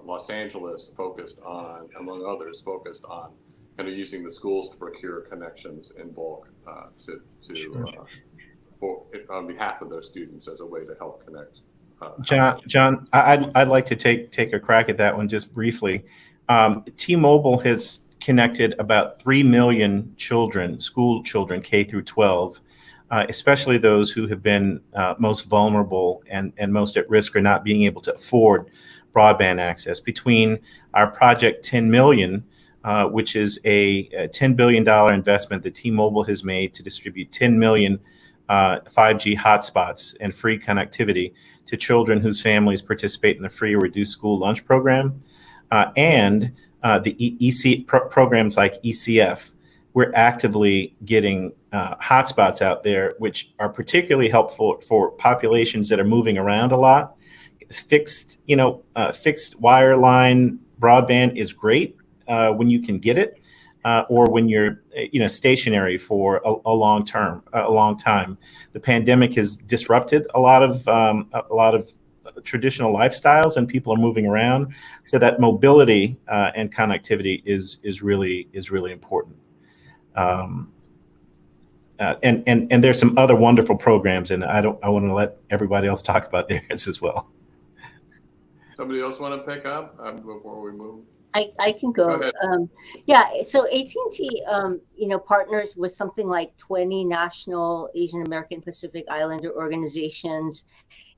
Los Angeles, focused on, among others, kind of using the schools to procure connections in bulk on behalf of their students as a way to help connect. John, I'd like to take a crack at that one just briefly. T-Mobile has connected about 3 million children, school children, K through 12, especially those who have been most vulnerable and most at risk for not being able to afford broadband access. Between our Project 10 Million, which is a $10 billion investment that T-Mobile has made to distribute 10 million 5G hotspots and free connectivity to children whose families participate in the free or reduced school lunch program, and the programs like ECF. We're actively getting hotspots out there, which are particularly helpful for populations that are moving around a lot. Fixed wireline broadband is great when you can get it, or when you're stationary for a long time. The pandemic has disrupted a lot of traditional lifestyles, and people are moving around, so that mobility and connectivity is really important. And there's some other wonderful programs, and I want to let everybody else talk about theirs as well. Somebody else want to pick up before we move? I can go. So AT&T, partners with something like 20 national Asian American Pacific Islander organizations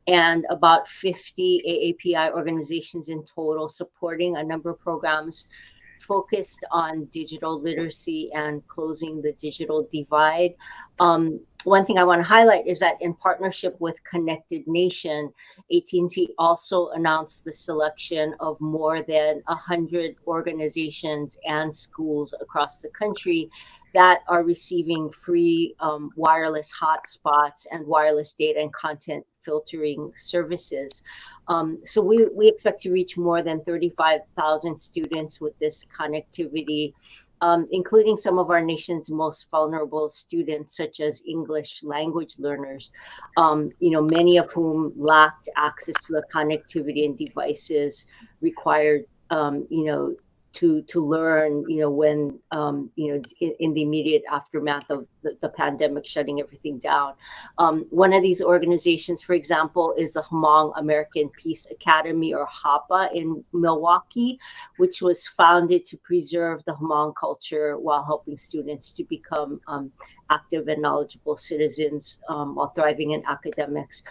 and about 50 AAPI organizations in total, supporting a number of programs focused on digital literacy and closing the digital divide. One thing I want to highlight is that in partnership with Connected Nation, AT&T also announced the selection of more than 100 organizations and schools across the country that are receiving free wireless hotspots and wireless data and content filtering services. So we expect to reach more than 35,000 students with this connectivity, including some of our nation's most vulnerable students, such as English language learners, many of whom lacked access to the connectivity and devices required, to learn, when, in the immediate aftermath of the pandemic shutting everything down. One of these organizations, for example, is the Hmong American Peace Academy, or HAPA, in Milwaukee, which was founded to preserve the Hmong culture while helping students to become active and knowledgeable citizens while thriving in academics.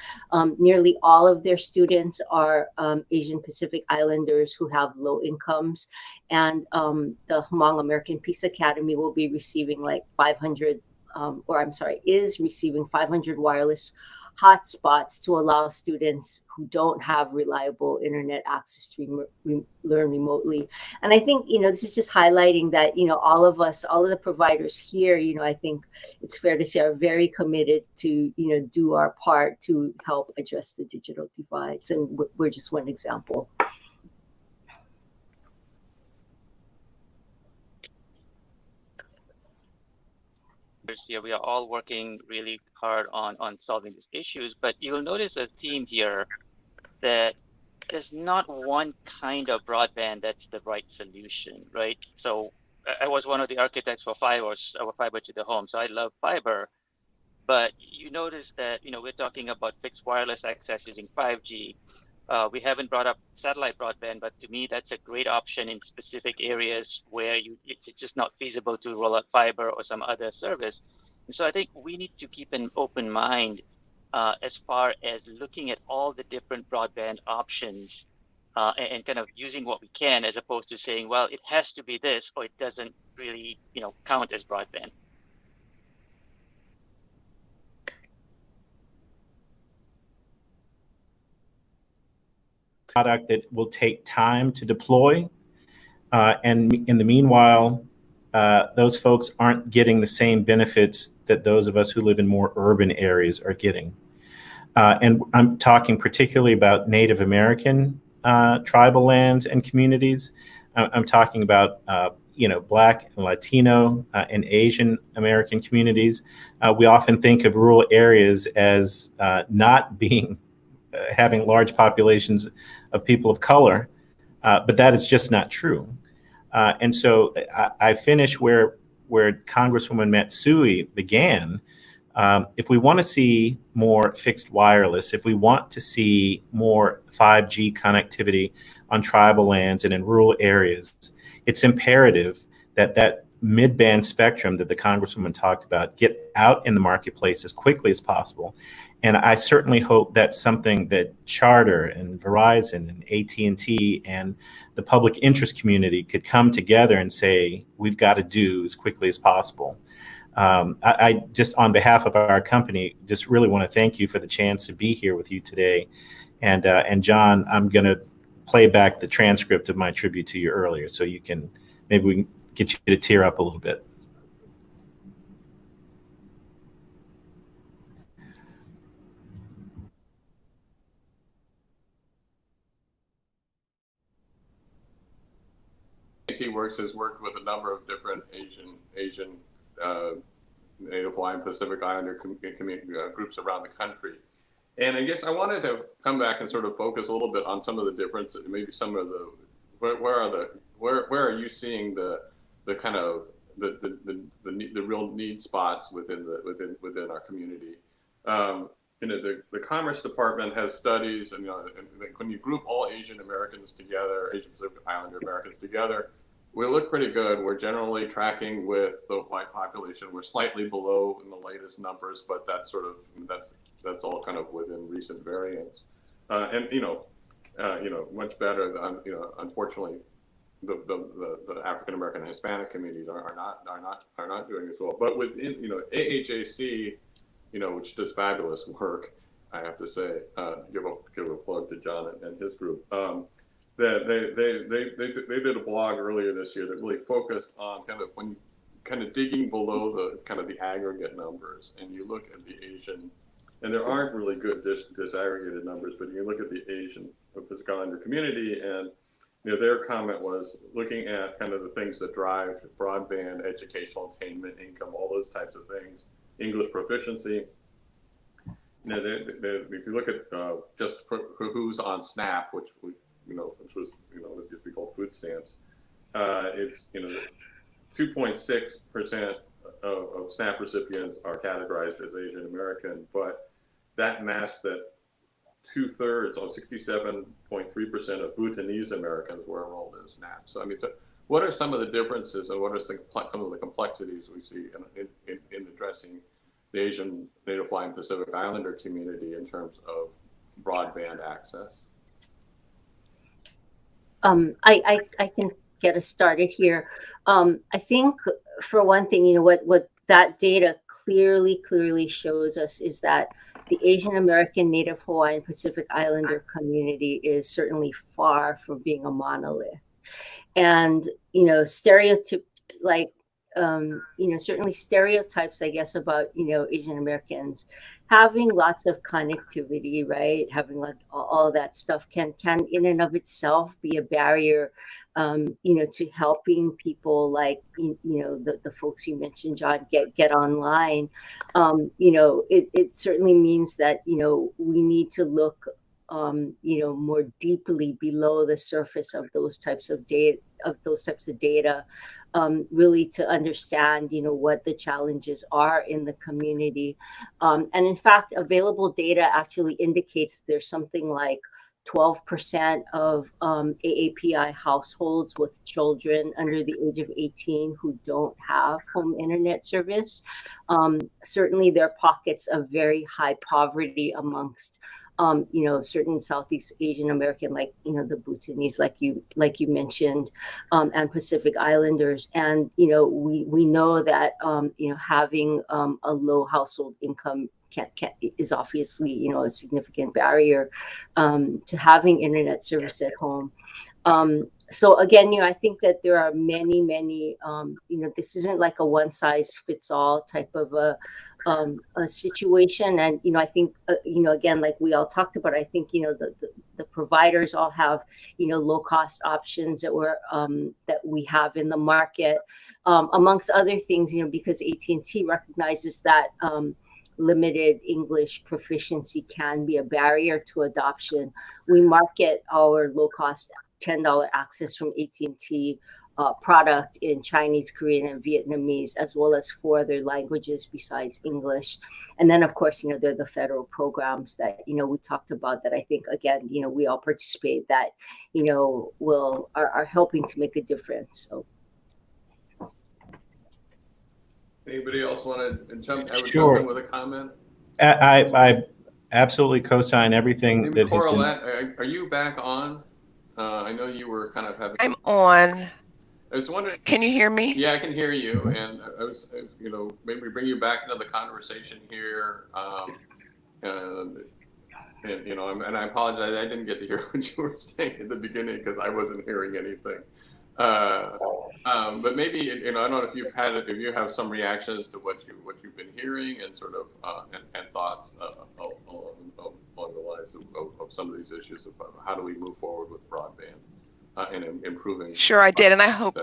Nearly all of their students are Asian Pacific Islanders who have low incomes, and the Hmong American Peace Academy will be receiving is receiving 500 wireless hotspots to allow students who don't have reliable internet access to learn remotely. And I think, this is just highlighting that, all of the providers here, I think it's fair to say, are very committed to, do our part to help address the digital divides. And we're just one example. Yeah, we are all working really hard on solving these issues, but you'll notice a theme here that there's not one kind of broadband that's the right solution, right? So I was one of the architects for fiber to the home. So I love fiber, but you notice that, we're talking about fixed wireless access using 5G. We haven't brought up satellite broadband, but to me, that's a great option in specific areas where it's just not feasible to roll out fiber or some other service. And so I think we need to keep an open mind as far as looking at all the different broadband options and kind of using what we can, as opposed to saying, well, it has to be this or it doesn't really, count as broadband. Product that will take time to deploy. And in the meanwhile, those folks aren't getting the same benefits that those of us who live in more urban areas are getting. And I'm talking particularly about Native American tribal lands and communities. I'm talking about Black and Latino and Asian American communities. We often think of rural areas as not being having large populations of people of color, but that is just not true. And so I finish where Congresswoman Matsui began. If we want to see more fixed wireless, if we want to see more 5G connectivity on tribal lands and in rural areas, it's imperative that that mid-band spectrum that the Congresswoman talked about get out in the marketplace as quickly as possible. And I certainly hope that's something that Charter and Verizon and AT&T and the public interest community could come together and say, we've got to do as quickly as possible. I just, on behalf of our company, just really want to thank you for the chance to be here with you today. And John, I'm going to play back the transcript of my tribute to you earlier, so you can, maybe we can get you to tear up a little bit. Works has worked with a number of different Asian Native Hawaiian Pacific Islander groups around the country. And I guess I wanted to come back and sort of focus a little bit on some of the differences, maybe some of the, where are you seeing the kind of the real need spots within our community? The Commerce Department has studies, and when you group all Asian Americans together, Asian Pacific Islander Americans together, we look pretty good. We're generally tracking with the white population. We're slightly below in the latest numbers, but that's sort of that's all kind of within recent variants. And much better than, unfortunately, the African American and Hispanic communities are not doing as well. But within AHAC, which does fabulous work, I have to say, give a plug to John and his group. That they did a blog earlier this year that really focused on kind of digging below the aggregate numbers, and you look at the Asian, and there aren't really good disaggregated numbers, but you look at the Asian Pacific Islander community, and their comment was looking at kind of the things that drive broadband, educational attainment, income, all those types of things, English proficiency. If you look at just who's on SNAP, which was it used to be called food stamps, it's 2.6% of SNAP recipients are categorized as Asian American, but that masks that 2/3 or 67.3% of Bhutanese Americans were enrolled in SNAP. So what are some of the differences, and what are some of the complexities we see in addressing the Asian Native Hawaiian Pacific Islander community in terms of broadband access? I can get us started here. I think, for one thing, what that data clearly shows us is that the Asian American, Native Hawaiian, Pacific Islander community is certainly far from being a monolith. And, certainly stereotypes, I guess, about, Asian Americans having lots of connectivity, right? Having like all that stuff can in and of itself be a barrier, to helping people like, the folks you mentioned, John, get online. It certainly means that, we need to look more deeply below the surface of those types of data, really to understand, what the challenges are in the community. And in fact, available data actually indicates there's something like 12% of AAPI households with children under the age of 18 who don't have home internet service. Certainly, there are pockets of very high poverty amongst certain Southeast Asian American, like, the Bhutanese, like you mentioned, and Pacific Islanders. And, we know that, having a low household income is obviously, a significant barrier to having internet service at home. So again, I think that there are many, this isn't like a one size fits all type of a situation. And, I think, again, like we all talked about, I think, the providers all have, low cost options that we have in the market, amongst other things, because AT&T recognizes that limited English proficiency can be a barrier to adoption. We market our low cost $10 access from AT&T product in Chinese, Korean, and Vietnamese, as well as 4 other languages besides English. And then, of course, there are the federal programs that, we talked about that I think, again, we all participate that, are helping to make a difference. So. Anybody else want to jump in with a comment? I absolutely co-sign everything. Maybe Coralette, are you back on? I know you were kind of having. I'm on. I was wondering. Can you hear me? Yeah, I can hear you, and I was maybe bring you back into the conversation here, and I apologize, I didn't get to hear what you were saying at the beginning because I wasn't hearing anything. But maybe I don't know if you have some reactions to what you've been hearing and sort of and thoughts along the lines of some of these issues of how do we move forward with broadband and improving. Sure, I did, and I hope.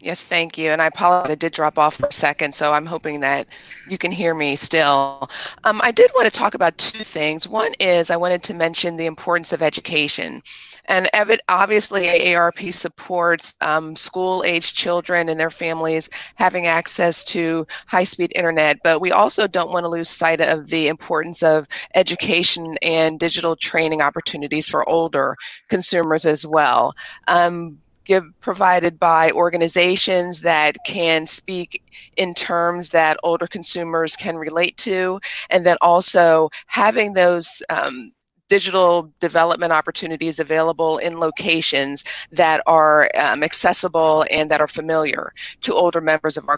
Yes, thank you. And I apologize, I did drop off for a second, so I'm hoping that you can hear me still. I did want to talk about 2 things. One is I wanted to mention the importance of education. And obviously, AARP supports school-aged children and their families having access to high-speed internet, but we also don't want to lose sight of the importance of education and digital training opportunities for older consumers as well. Provided by organizations that can speak in terms that older consumers can relate to, and then also having those digital development opportunities available in locations that are accessible and that are familiar to older members of our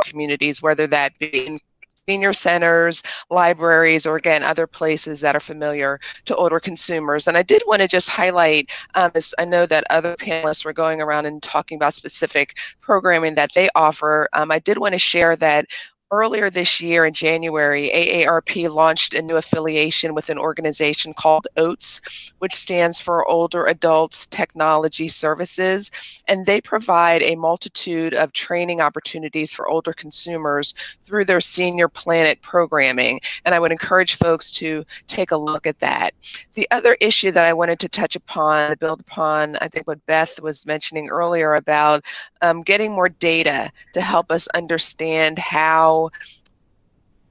communities, whether that be in senior centers, libraries, or again, other places that are familiar to older consumers. And I did want to just highlight, as I know that other panelists were going around and talking about specific programming that they offer, I did want to share that earlier this year in January, AARP launched a new affiliation with an organization called OATS, which stands for Older Adults Technology Services, and they provide a multitude of training opportunities for older consumers through their Senior Planet programming, and I would encourage folks to take a look at that. The other issue that I wanted to touch upon, build upon, I think what Beth was mentioning earlier about getting more data to help us understand how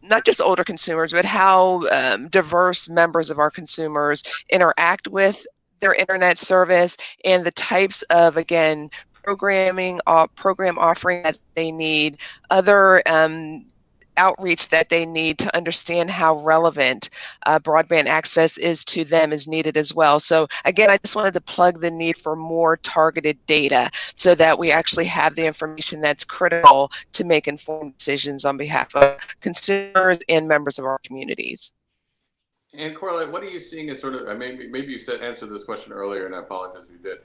not just older consumers, but how diverse members of our consumers interact with their internet service and the types of, again, program offering that they need, other outreach that they need to understand how relevant broadband access is to them is needed as well. So again, I just wanted to plug the need for more targeted data so that we actually have the information that's critical to make informed decisions on behalf of consumers and members of our communities. And Coralette, what are you seeing as sort of, maybe you answered this question earlier, and I apologize if you did.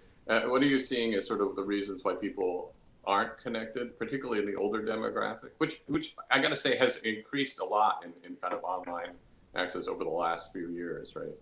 What are you seeing as sort of the reasons why people aren't connected, particularly in the older demographic, which I got to say has increased a lot in kind of online access over the last few years, right?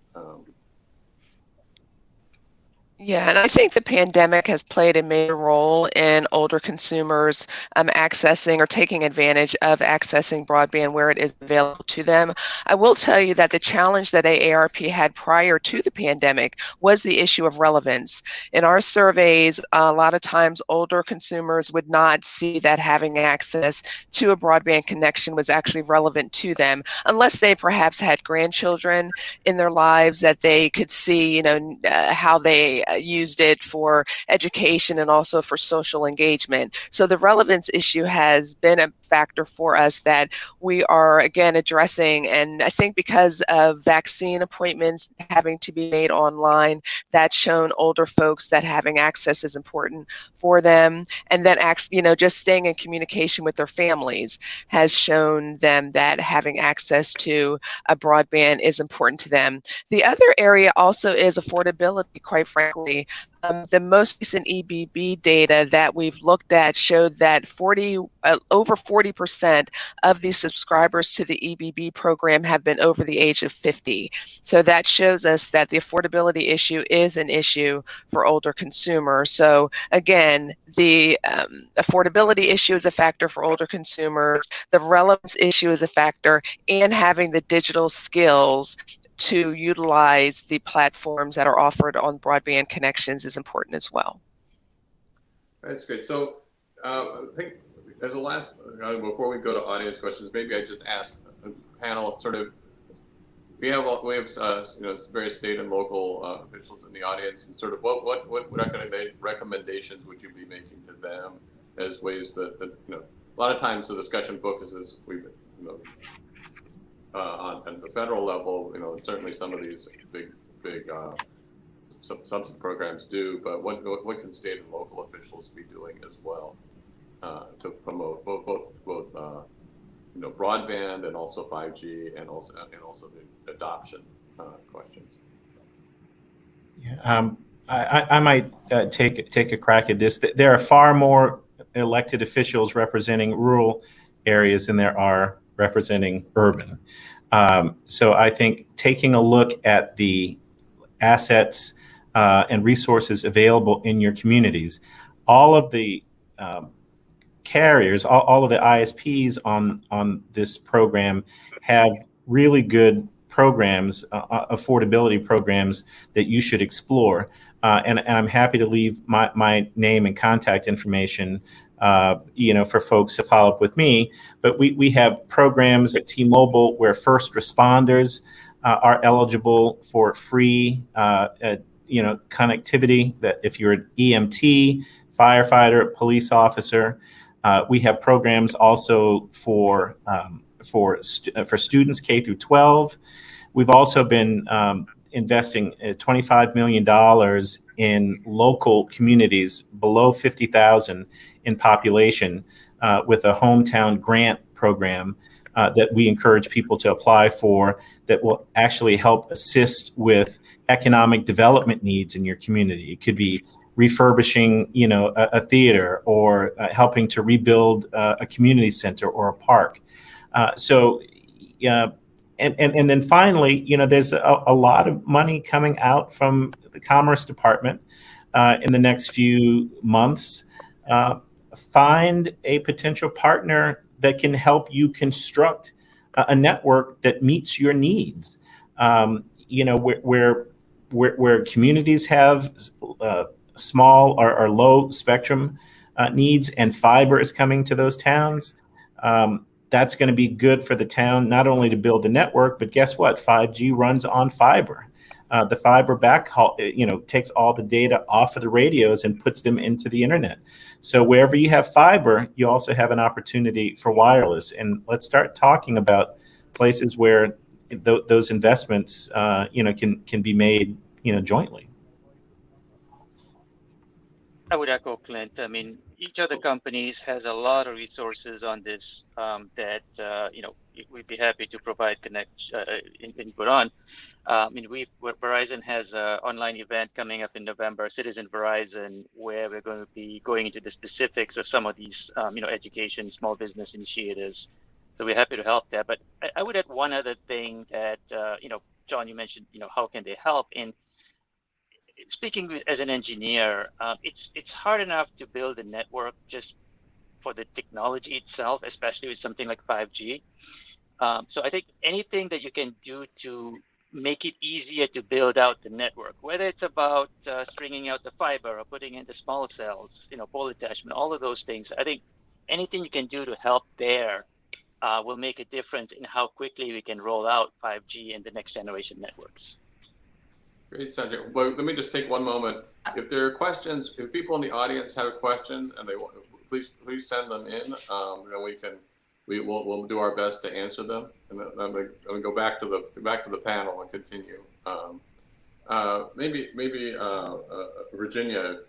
Yeah, and I think the pandemic has played a major role in older consumers accessing or taking advantage of accessing broadband where it is available to them. I will tell you that the challenge that AARP had prior to the pandemic was the issue of relevance. In our surveys, a lot of times older consumers would not see that having access to a broadband connection was actually relevant to them, unless they perhaps had grandchildren in their lives that they could see, how they used it for education and also for social engagement. So the relevance issue has been a factor for us that we are again addressing. And I think because of vaccine appointments having to be made online, that's shown older folks that having access is important for them. And then, just staying in communication with their families has shown them that having access to a broadband is important to them. The other area also is affordability, quite frankly. The most recent EBB data that we've looked at showed that over 40% of the subscribers to the EBB program have been over the age of 50. So that shows us that the affordability issue is an issue for older consumers. So again, the affordability issue is a factor for older consumers. The relevance issue is a factor, and having the digital skills to utilize the platforms that are offered on broadband connections is important as well. That's great. So I think as a last, before we go to audience questions, maybe I just ask the panel sort of, we have various state and local officials in the audience, and sort of what recommendations would you be making to them as ways that a lot of times the discussion focuses on the federal level, and certainly some of these big subsidy programs do, but what can state and local officials be doing as well to promote both broadband and also 5G and also the adoption questions? Yeah, I might take a crack at this. There are far more elected officials representing rural areas than there are representing urban. So I think taking a look at the assets and resources available in your communities, all of the carriers, all of the ISPs on this program have really good programs, affordability programs that you should explore. And I'm happy to leave my name and contact information for folks to follow up with me. But we have programs at T-Mobile where first responders are eligible for free connectivity. That if you're an EMT, firefighter, police officer, we have programs also for students K through 12. We've also been investing $25 million in local communities below 50,000 in population with a hometown grant program that we encourage people to apply for, that will actually help assist with economic development needs in your community. It could be refurbishing, a theater, or helping to rebuild a community center or a park. And then finally, there's a lot of money coming out from the Commerce Department in the next few months. Find a potential partner that can help you construct a network that meets your needs. Where communities have small or low spectrum needs, and fiber is coming to those towns, that's going to be good for the town, not only to build the network, but guess what? 5G runs on fiber. The fiber backhaul, takes all the data off of the radios and puts them into the internet. So wherever you have fiber, you also have an opportunity for wireless. And let's start talking about places where those investments, can be made, jointly. I would echo Clint. I mean, each of the companies has a lot of resources on this that we'd be happy to provide input on. Verizon has an online event coming up in November, Citizen Verizon, where we're going to be going into the specifics of some of these, education, small business initiatives. So we're happy to help there. But I would add one other thing that, John, you mentioned, how can they help? And speaking as an engineer, it's hard enough to build a network just for the technology itself, especially with something like 5G. So I think anything that you can do to make it easier to build out the network, whether it's about stringing out the fiber or putting in the small cells, pole attachment, all of those things. I think anything you can do to help there will make a difference in how quickly we can roll out 5G and the next generation networks. Great, Sanjay. Well, let me just take one moment. If there are questions, if people in the audience have questions and they want, please send them in, and we'll do our best to answer them. And then I'm gonna go back to the panel and continue. Maybe Virginia,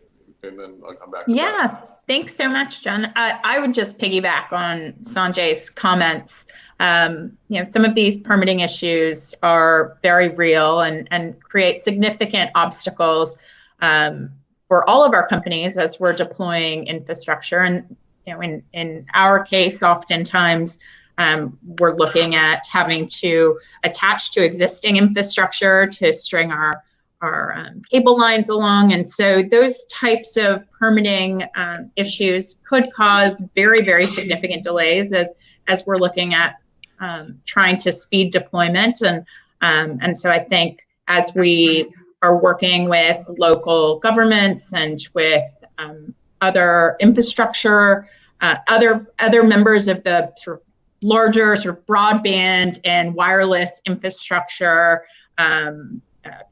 and then I'll come back to that. Thanks so much, John. I would just piggyback on Sanjay's comments. Some of these permitting issues are very real and create significant obstacles for all of our companies as we're deploying infrastructure. And in our case, oftentimes we're looking at having to attach to existing infrastructure to string our cable lines along. And so those types of permitting issues could cause very, very significant delays as we're looking at trying to speed deployment. And so I think as we are working with local governments and with other infrastructure, other members of the sort of larger sort of broadband and wireless infrastructure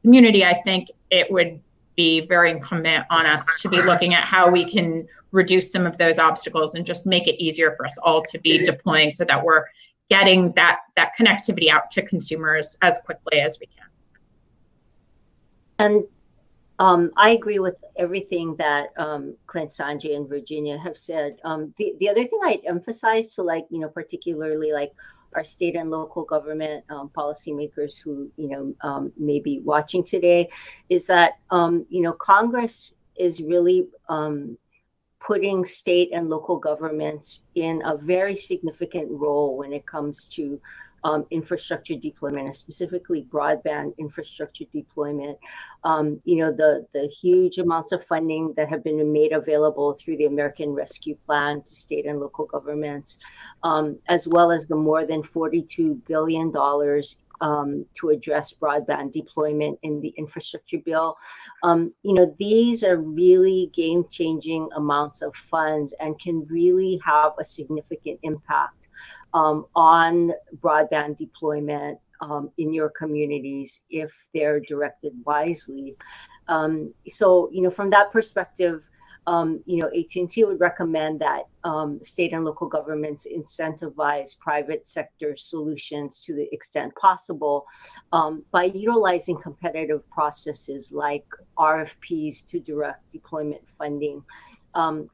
community, I think it would be very incumbent on us to be looking at how we can reduce some of those obstacles and just make it easier for us all to be deploying so that we're getting that connectivity out to consumers as quickly as we can. And I agree with everything that Clint, Sanjay, and Virginia have said. The other thing I'd emphasize to particularly our state and local government policymakers who may be watching today is that Congress is really putting state and local governments in a very significant role when it comes to infrastructure deployment, and specifically broadband infrastructure deployment. The huge amounts of funding that have been made available through the American Rescue Plan to state and local governments, as well as the more than $42 billion to address broadband deployment in the infrastructure bill. These are really game-changing amounts of funds and can really have a significant impact on broadband deployment in your communities if they're directed wisely. So from that perspective, AT&T would recommend that state and local governments incentivize private sector solutions to the extent possible by utilizing competitive processes like RFPs to direct deployment funding.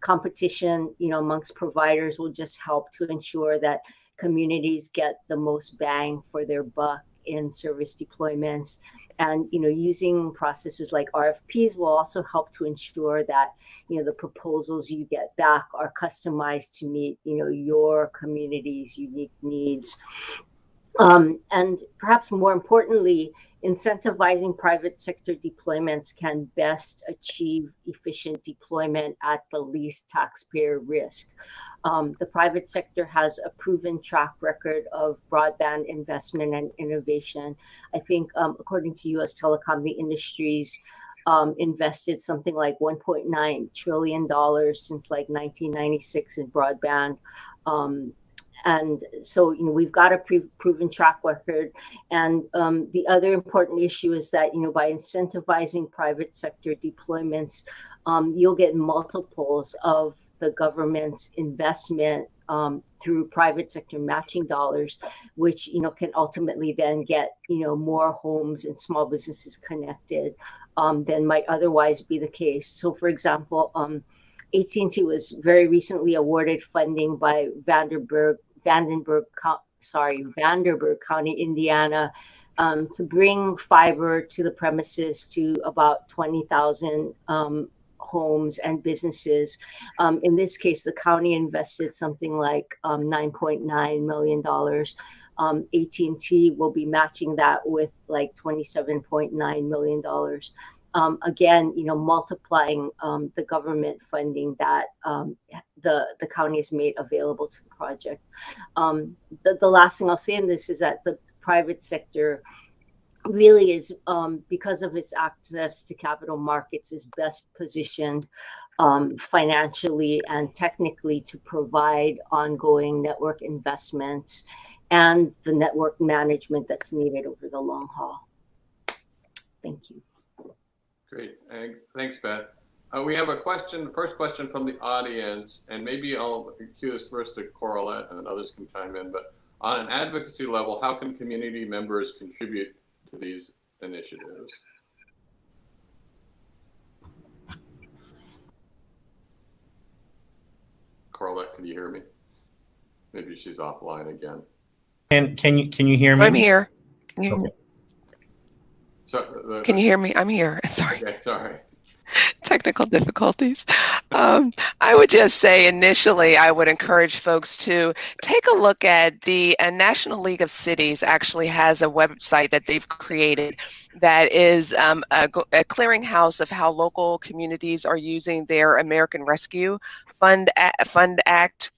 Competition, amongst providers will just help to ensure that communities get the most bang for their buck in service deployments. And, using processes like RFPs will also help to ensure that, the proposals you get back are customized to meet, your community's unique needs. And perhaps more importantly, incentivizing private sector deployments can best achieve efficient deployment at the least taxpayer risk. The private sector has a proven track record of broadband investment and innovation. I think, according to U.S. Telecom, the industry's invested something like $1.9 trillion since 1996 in broadband. And so, we've got a proven track record. And the other important issue is that, by incentivizing private sector deployments, you'll get multiples of the government's investment through private sector matching dollars, which, can ultimately then get, more homes and small businesses connected than might otherwise be the case. So, for example, AT&T was very recently awarded funding by Vanderburgh County, Indiana, to bring fiber to the premises to about 20,000 homes and businesses. In this case, the county invested something like $9.9 million. AT&T will be matching that with like $27.9 million. again, multiplying the government funding that the county has made available to the project. The last thing I'll say in this is that the private sector really is, because of its access to capital markets, is best positioned financially and technically to provide ongoing network investments and the network management that's needed over the long haul. Thank you. Great. Thanks, Beth. We have a first question from the audience, and maybe I'll cue this first to Corlette and then others can chime in, but on an advocacy level, how can community members contribute to these initiatives? Corlette, can you hear me? Maybe she's offline again. Can you hear me? I'm here. Okay. So Can you hear me? I'm here. Sorry. Okay, sorry. Technical difficulties. I would just say initially, I would encourage folks to take a look at the National League of Cities actually has a website that they've created that is a clearinghouse of how local communities are using their American Rescue Fund Act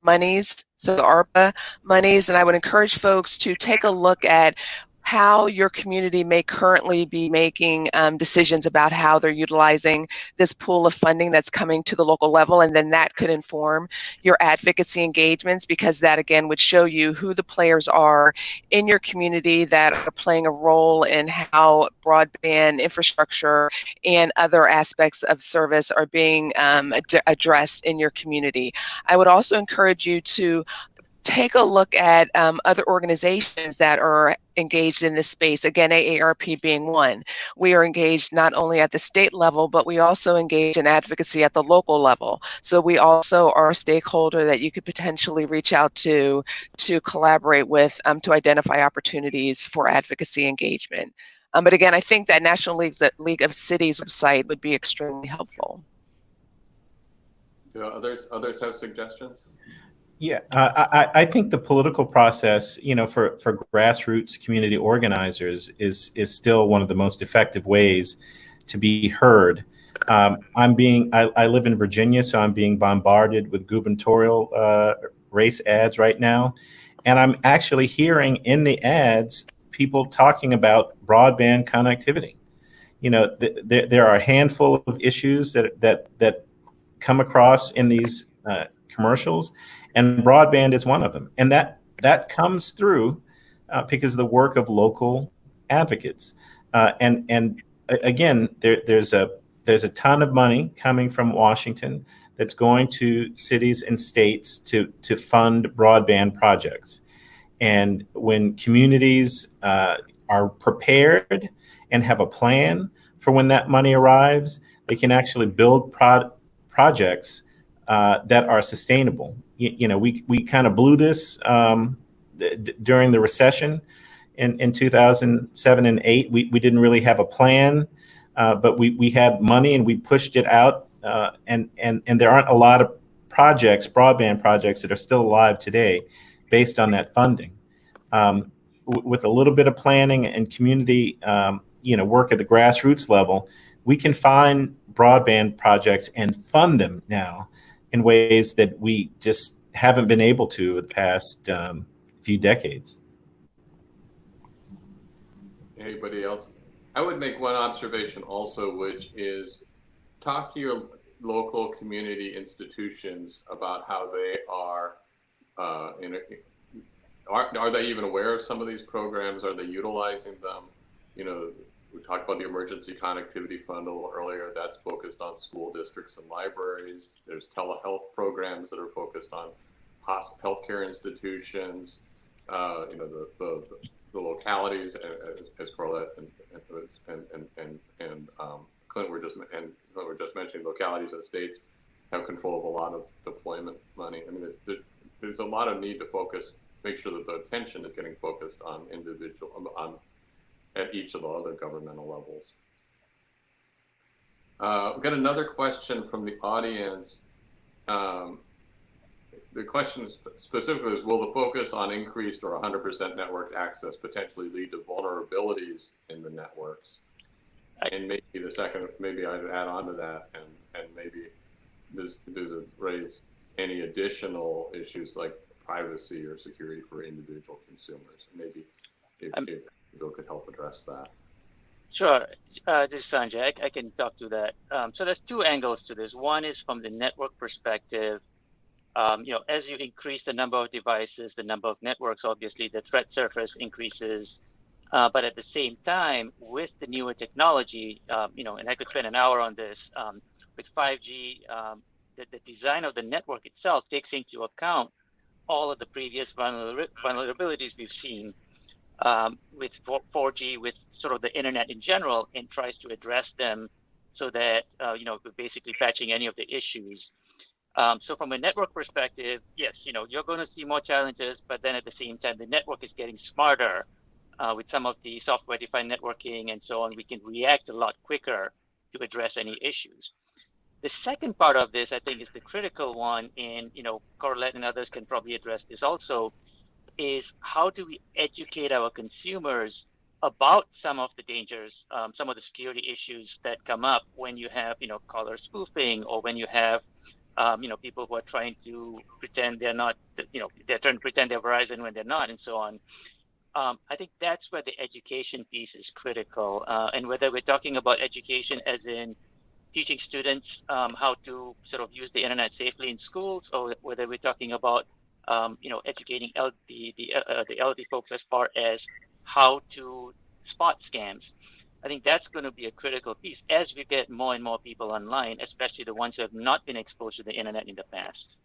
monies, so the ARPA monies, and I would encourage folks to take a look at how your community may currently be making decisions about how they're utilizing this pool of funding that's coming to the local level, and then that could inform your advocacy engagements, because that again would show you who the players are in your community that are playing a role in how broadband infrastructure and other aspects of service are being addressed in your community. I would also encourage you to take a look at other organizations that are engaged in this space. Again, AARP being one. We are engaged not only at the state level, but we also engage in advocacy at the local level. So we also are a stakeholder that you could potentially reach out to collaborate with to identify opportunities for advocacy engagement. But again, I think that National League of Cities website would be extremely helpful. Do others have suggestions? Yeah, I think the political process, for grassroots community organizers is still one of the most effective ways to be heard. I live in Virginia, so I'm being bombarded with gubernatorial race ads right now. And I'm actually hearing in the ads people talking about broadband connectivity. There are a handful of issues that come across in these commercials, and broadband is one of them. And that comes through because of the work of local advocates. And again, there's a ton of money coming from Washington that's going to cities and states to fund broadband projects. And when communities are prepared and have a plan for when that money arrives, they can actually build projects that are sustainable. We kind of blew this during the recession in 2007 and 8. We didn't really have a plan, but we had money and we pushed it out. And there aren't a lot of broadband projects that are still alive today based on that funding. With a little bit of planning and community work at the grassroots level, we can find broadband projects and fund them now in ways that we just haven't been able to in the past few decades. Anybody else? I would make one observation also, which is talk to your local community institutions about how they are they even aware of some of these programs? Are they utilizing them? We talked about the Emergency Connectivity Fund a little earlier. That's focused on school districts and libraries. There's telehealth programs that are focused on healthcare institutions. The localities, as Corlette and Clint were just mentioning, localities and states have control of a lot of deployment money. I mean, there's a lot of need to make sure that the attention is getting focused on at each of the other governmental levels. We've got another question from the audience. The question specifically is, will the focus on increased or 100% network access potentially lead to vulnerabilities in the networks? And maybe the second, maybe I'd add on to that, and maybe does it raise any additional issues like privacy or security for individual consumers? Maybe if Bill could help address that. Sure. This is Sanjay. I can talk to that. So there's two angles to this. One is from the network perspective. As you increase the number of devices, the number of networks, obviously the threat surface increases. But at the same time, with the newer technology, and I could spend an hour on this, with 5G, the design of the network itself takes into account all of the previous vulnerabilities we've seen with 4G, with sort of the internet in general, and tries to address them so that, we're basically patching any of the issues. So from a network perspective, yes, you're going to see more challenges, but then at the same time, the network is getting smarter with some of the software-defined networking and so on. We can react a lot quicker to address any issues. The second part of this, I think, is the critical one, and Corlette and others can probably address this also, is how do we educate our consumers about some of the dangers, some of the security issues that come up when you have, caller spoofing, or when you have, people who are trying to pretend they're not, they're trying to pretend they're Verizon when they're not, and so on. I think that's where the education piece is critical. And whether we're talking about education as in teaching students how to sort of use the internet safely in schools, or whether we're talking about educating the elderly folks as far as how to spot scams. I think that's going to be a critical piece as we get more and more people online, especially the ones who have not been exposed to the internet in the past.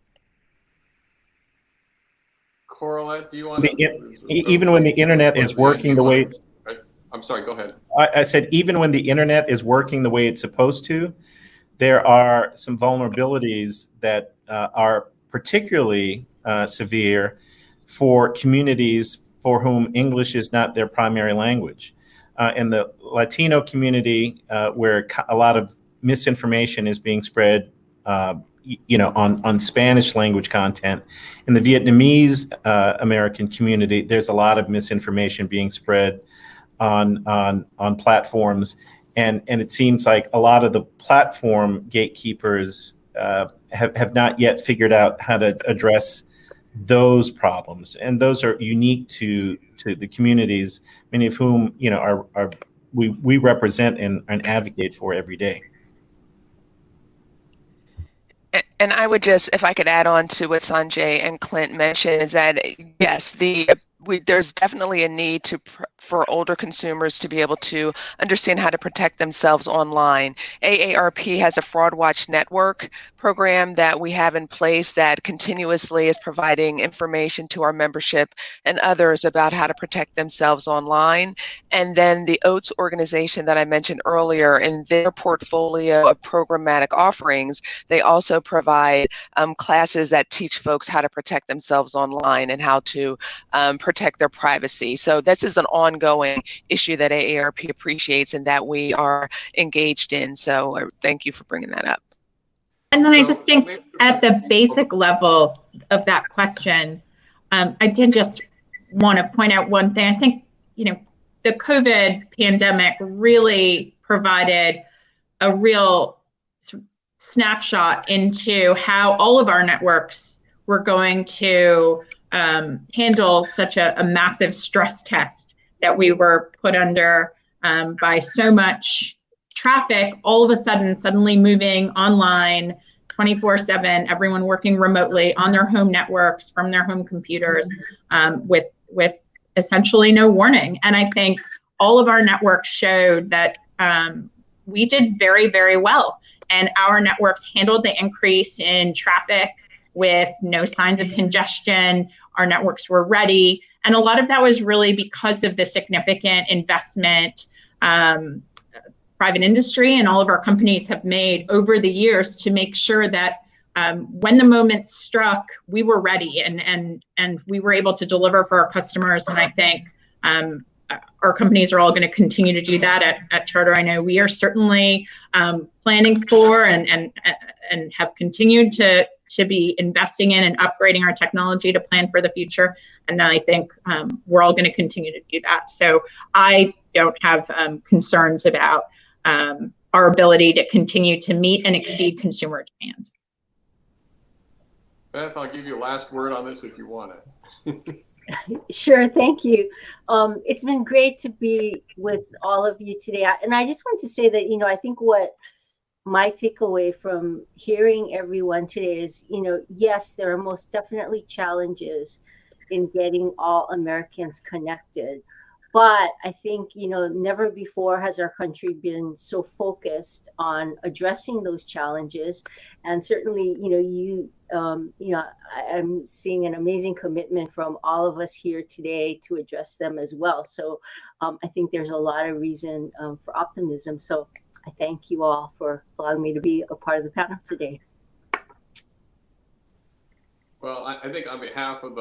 Corlette, do you want to? Even when the internet is working the way it's... I'm sorry, go ahead. I said, even when the internet is working the way it's supposed to, there are some vulnerabilities that are particularly severe for communities for whom English is not their primary language. In the Latino community, where a lot of misinformation is being spread, on Spanish language content. In the Vietnamese American community, there's a lot of misinformation being spread on platforms, and it seems like a lot of the platform gatekeepers have not yet figured out how to address those problems, and those are unique to the communities, many of whom we represent and advocate for every day. And I would just, if I could add on to what Sanjay and Clint mentioned, is that yes, there's definitely a need for older consumers to be able to understand how to protect themselves online. AARP has a Fraud Watch Network program that we have in place that continuously is providing information to our membership and others about how to protect themselves online. And then the OATS organization that I mentioned earlier, in their portfolio of programmatic offerings, they also provide classes that teach folks how to protect themselves online and how to protect their privacy. So this is an ongoing issue that AARP appreciates and that we are engaged in. So thank you for bringing that up. And then I just think at the basic level of that question, I did just want to point out one thing. I think, the COVID pandemic really provided a real snapshot into how all of our networks were going to handle such a massive stress test that we were put under by so much traffic, all of a suddenly moving online 24/7, everyone working remotely on their home networks from their home computers with essentially no warning. And I think all of our networks showed that we did very, very well. And our networks handled the increase in traffic with no signs of congestion. Our networks were ready. And a lot of that was really because of the significant investment private industry and all of our companies have made over the years to make sure that when the moment struck, we were ready and we were able to deliver for our customers. And I think our companies are all going to continue to do that at Charter. I know we are certainly planning for and have continued to be investing in and upgrading our technology to plan for the future. And I think we're all going to continue to do that. So I don't have concerns about our ability to continue to meet and exceed consumer demand. Beth, I'll give you a last word on this if you want it. Sure, thank you. It's been great to be with all of you today. And I just want to say that, you know, I think what my takeaway from hearing everyone today is, you know, yes, there are most definitely challenges in getting all Americans connected. But I think, you know, never before has our country been so focused on addressing those challenges. And certainly, you know, I'm seeing an amazing commitment from all of us here today to address them as well. So I think there's a lot of reason for optimism. So I thank you all for allowing me to be a part of the panel today. Well, I think on behalf of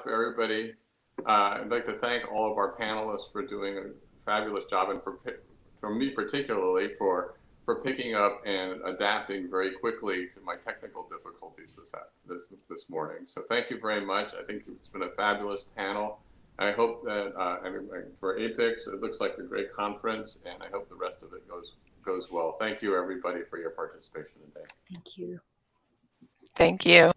everybody, I'd like to thank all of our panelists for doing a fabulous job, and for me particularly for picking up and adapting very quickly to my technical difficulties this morning. So thank you very much. I think it's been a fabulous panel. I hope that for APAICS, it looks like a great conference, and I hope the rest of it goes well. Thank you, everybody, for your participation today. Thank you. Thank you.